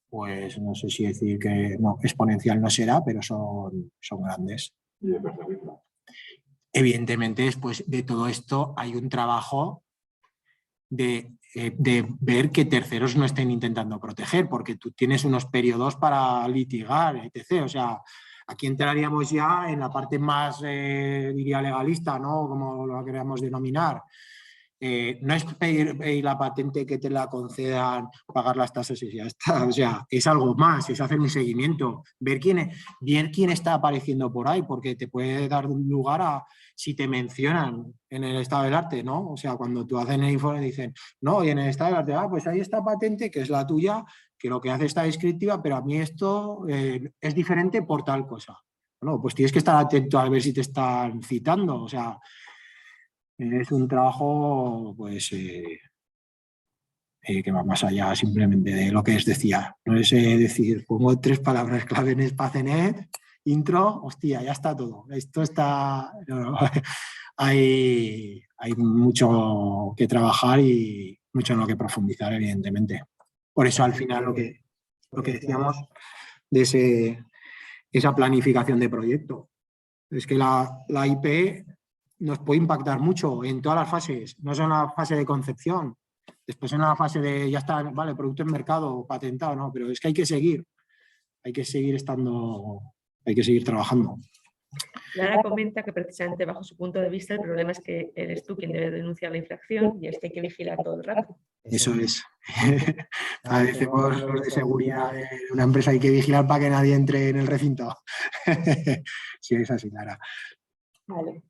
pues no sé si decir que no, exponencial no será, pero son grandes. Y de perseguirla. Evidentemente, después de todo esto hay un trabajo de ver que terceros no estén intentando proteger, porque tú tienes unos periodos para litigar, etc. O sea, aquí entraríamos ya en la parte más, diría, legalista, ¿no? Como lo queramos denominar. No es pedir la patente que te la concedan, pagar las tasas y ya está. O sea, es algo más, es hacer un seguimiento, ver quién está apareciendo por ahí, porque te puede dar lugar a si te mencionan en el estado del arte, ¿no? O sea, cuando tú haces el informe dicen, no, y en el estado del arte, pues hay esta patente que es la tuya, que lo que hace está descriptiva, pero a mí esto es diferente por tal cosa. Bueno, pues tienes que estar atento a ver si te están citando, o sea, es un trabajo pues, que va más allá simplemente de lo que os decía. No es decir, pongo 3 palabras clave en Spacenet, intro, hostia, ya está todo. Esto está... No. Hay mucho que trabajar y mucho en lo que profundizar, evidentemente. Por eso al final lo que decíamos de esa planificación de proyecto. Es que la IP nos puede impactar mucho en todas las fases, no solo en la fase de concepción, después en la fase de ya está, vale, producto en mercado, patentado, no, pero es que hay que seguir estando, hay que seguir trabajando. Lara comenta que precisamente bajo su punto de vista el problema es que eres tú quien debe denunciar la infracción y es que hay que vigilar todo el rato. Eso es. A veces los de seguridad de una empresa hay que vigilar para que nadie entre en el recinto. Sí, es así, Lara. Vale.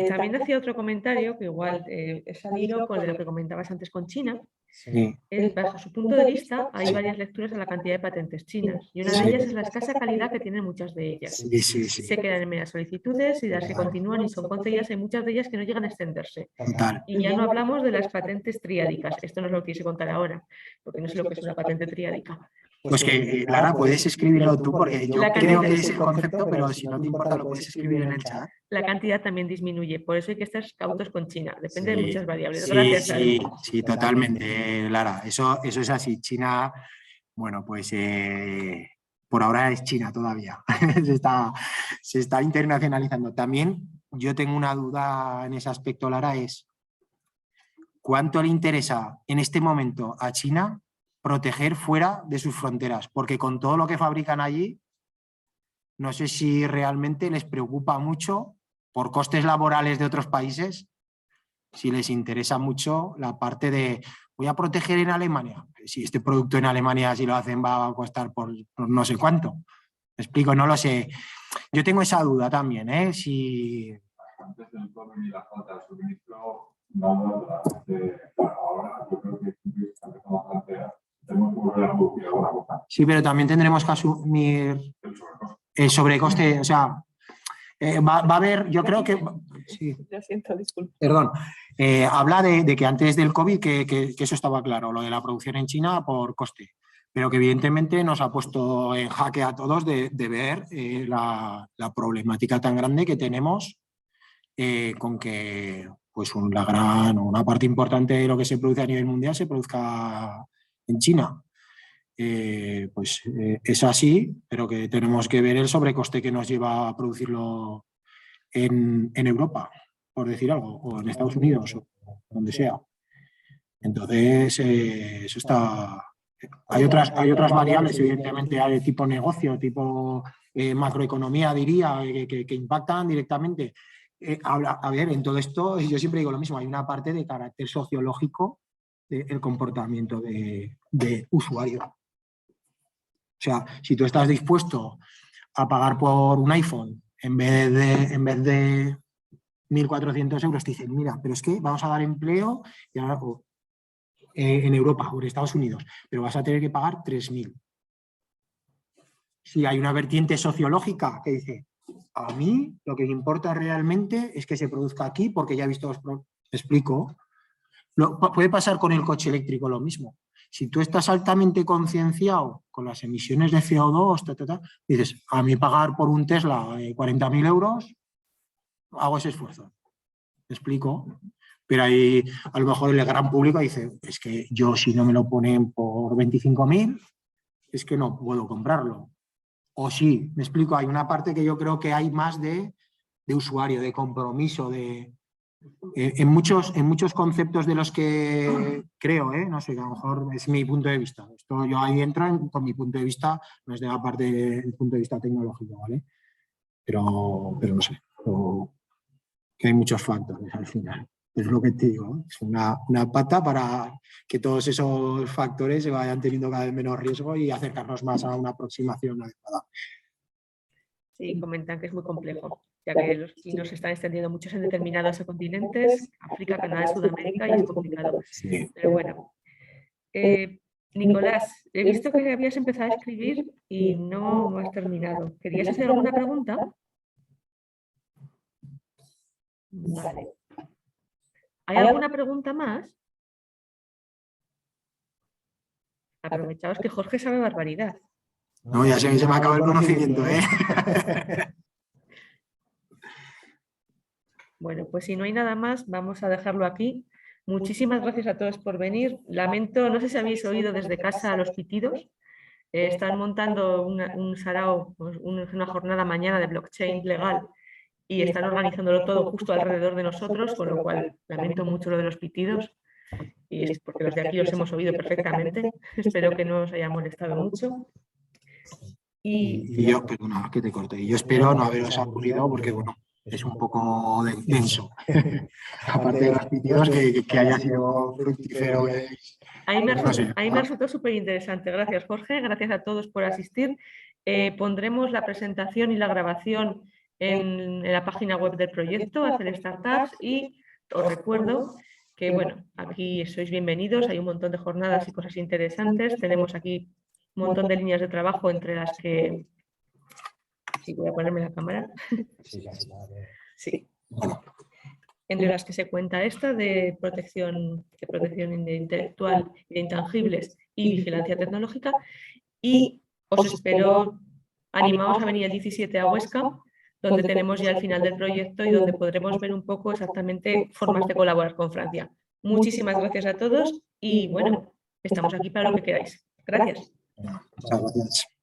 También hacía otro comentario que igual es al hilo con lo que comentabas antes con China. Sí. Bajo su punto de vista hay varias lecturas a la cantidad de patentes chinas y una de ellas es la escasa calidad que tienen muchas de ellas. Sí. Se quedan en meras solicitudes y las que continúan y son concedidas hay muchas de ellas que no llegan a extenderse. Total. Y ya no hablamos de las patentes triádicas. Esto no es lo que quise contar ahora, porque no sé lo que es una patente triádica. Pues que, Lara, puedes escribirlo tú, porque yo La creo cantidad- que es el concepto, pero si no te importa lo puedes escribir en el chat. La cantidad también disminuye, por eso hay que estar cautos con China. Depende de muchas variables. Sí, Gracias, Ari. sí, totalmente, Lara. Eso es así. China, bueno, pues por ahora es China todavía. se está internacionalizando. También yo tengo una duda en ese aspecto, Lara, es ¿cuánto le interesa en este momento a China proteger fuera de sus fronteras? Porque con todo lo que fabrican allí, no sé si realmente les preocupa mucho por costes laborales de otros países, si les interesa mucho la parte de voy a proteger en Alemania. Si este producto en Alemania, si lo hacen, va a costar por no sé cuánto. ¿Me explico? No lo sé. Yo tengo esa duda también, ¿eh? Si... Antes del COVID y la falta de suministro, ahora yo creo que empezamos a hacer, tenemos que volver a producir alguna cosa. Sí, pero también tendremos que asumir el sobrecoste, o sea, va a haber, yo creo que... Sí. Lo siento, disculpa. Perdón, habla de que antes del COVID, que eso estaba claro, lo de la producción en China por coste, pero que evidentemente nos ha puesto en jaque a todos de ver la problemática tan grande que tenemos con que pues una parte importante de lo que se produce a nivel mundial se produzca en China. Es así, pero que tenemos que ver el sobrecoste que nos lleva a producirlo en Europa, por decir algo, o en Estados Unidos, o donde sea. Entonces, eso está... Hay otras variables, evidentemente, de tipo negocio, tipo macroeconomía, diría, que impactan directamente. A ver, en todo esto, yo siempre digo lo mismo, hay una parte de carácter sociológico del comportamiento de usuario. O sea, si tú estás dispuesto a pagar por un iPhone en vez de 1.400 euros, te dicen, mira, pero es que vamos a dar empleo y ahora, en Europa o en Estados Unidos, pero vas a tener que pagar 3.000. Si hay una vertiente sociológica que dice, a mí lo que me importa realmente es que se produzca aquí porque ya he visto los problemas. Te explico. Puede pasar con el coche eléctrico lo mismo. Si tú estás altamente concienciado con las emisiones de CO2, dices, a mí pagar por un Tesla 40.000 euros, hago ese esfuerzo. ¿me explico? Pero ahí a lo mejor el gran público dice, es que yo si no me lo ponen por 25.000, es que no puedo comprarlo. O sí, me explico, hay una parte que yo creo que hay más de usuario, de compromiso, en muchos conceptos de los que creo, no sé, a lo mejor es mi punto de vista. Esto yo ahí entro con mi punto de vista, no es de la parte del punto de vista tecnológico, ¿vale? Pero no sé, que hay muchos factores al final. Es lo que te digo, es una pata para que todos esos factores se vayan teniendo cada vez menos riesgo y acercarnos más a una aproximación adecuada. Sí, comentan que es muy complejo, ya que los pinos se están extendiendo muchos en determinados continentes, África, Canadá, Sudamérica, y es complicado. Sí. Pero bueno. Nicolás, he visto que habías empezado a escribir y no has terminado. ¿Querías hacer alguna pregunta? Vale. ¿Hay alguna pregunta más? Aprovechaos que Jorge sabe barbaridad. No, ya se me acaba el conocimiento, ¿eh? Bueno, pues si no hay nada más, vamos a dejarlo aquí. Muchísimas gracias a todos por venir. Lamento, no sé si habéis oído desde casa los pitidos. Están montando un sarao, una jornada mañana de blockchain legal y están organizándolo todo justo alrededor de nosotros, con lo cual lamento mucho lo de los pitidos y es porque los de aquí los hemos oído perfectamente. Espero que no os haya molestado mucho. Y yo, perdona, que te corte. Y yo espero no haberos aburrido porque, bueno, es un poco denso. Aparte de los pitidos, que haya sido fructífero. Ahí me ha resultado súper interesante. Gracias, Jorge. Gracias a todos por asistir. Pondremos la presentación y la grabación en la página web del proyecto, Hacer Startups, y os recuerdo que, bueno, aquí sois bienvenidos. Hay un montón de jornadas y cosas interesantes. Tenemos aquí un montón de líneas de trabajo entre las que... Sí, voy a ponerme la cámara. Sí. Entre las que se cuenta esta de protección intelectual de intangibles y vigilancia tecnológica. Y os espero, animaos a venir el 17 a Huesca, donde tenemos ya el final del proyecto y donde podremos ver un poco exactamente formas de colaborar con Francia. Muchísimas gracias a todos y bueno, estamos aquí para lo que queráis. Gracias. Muchas gracias.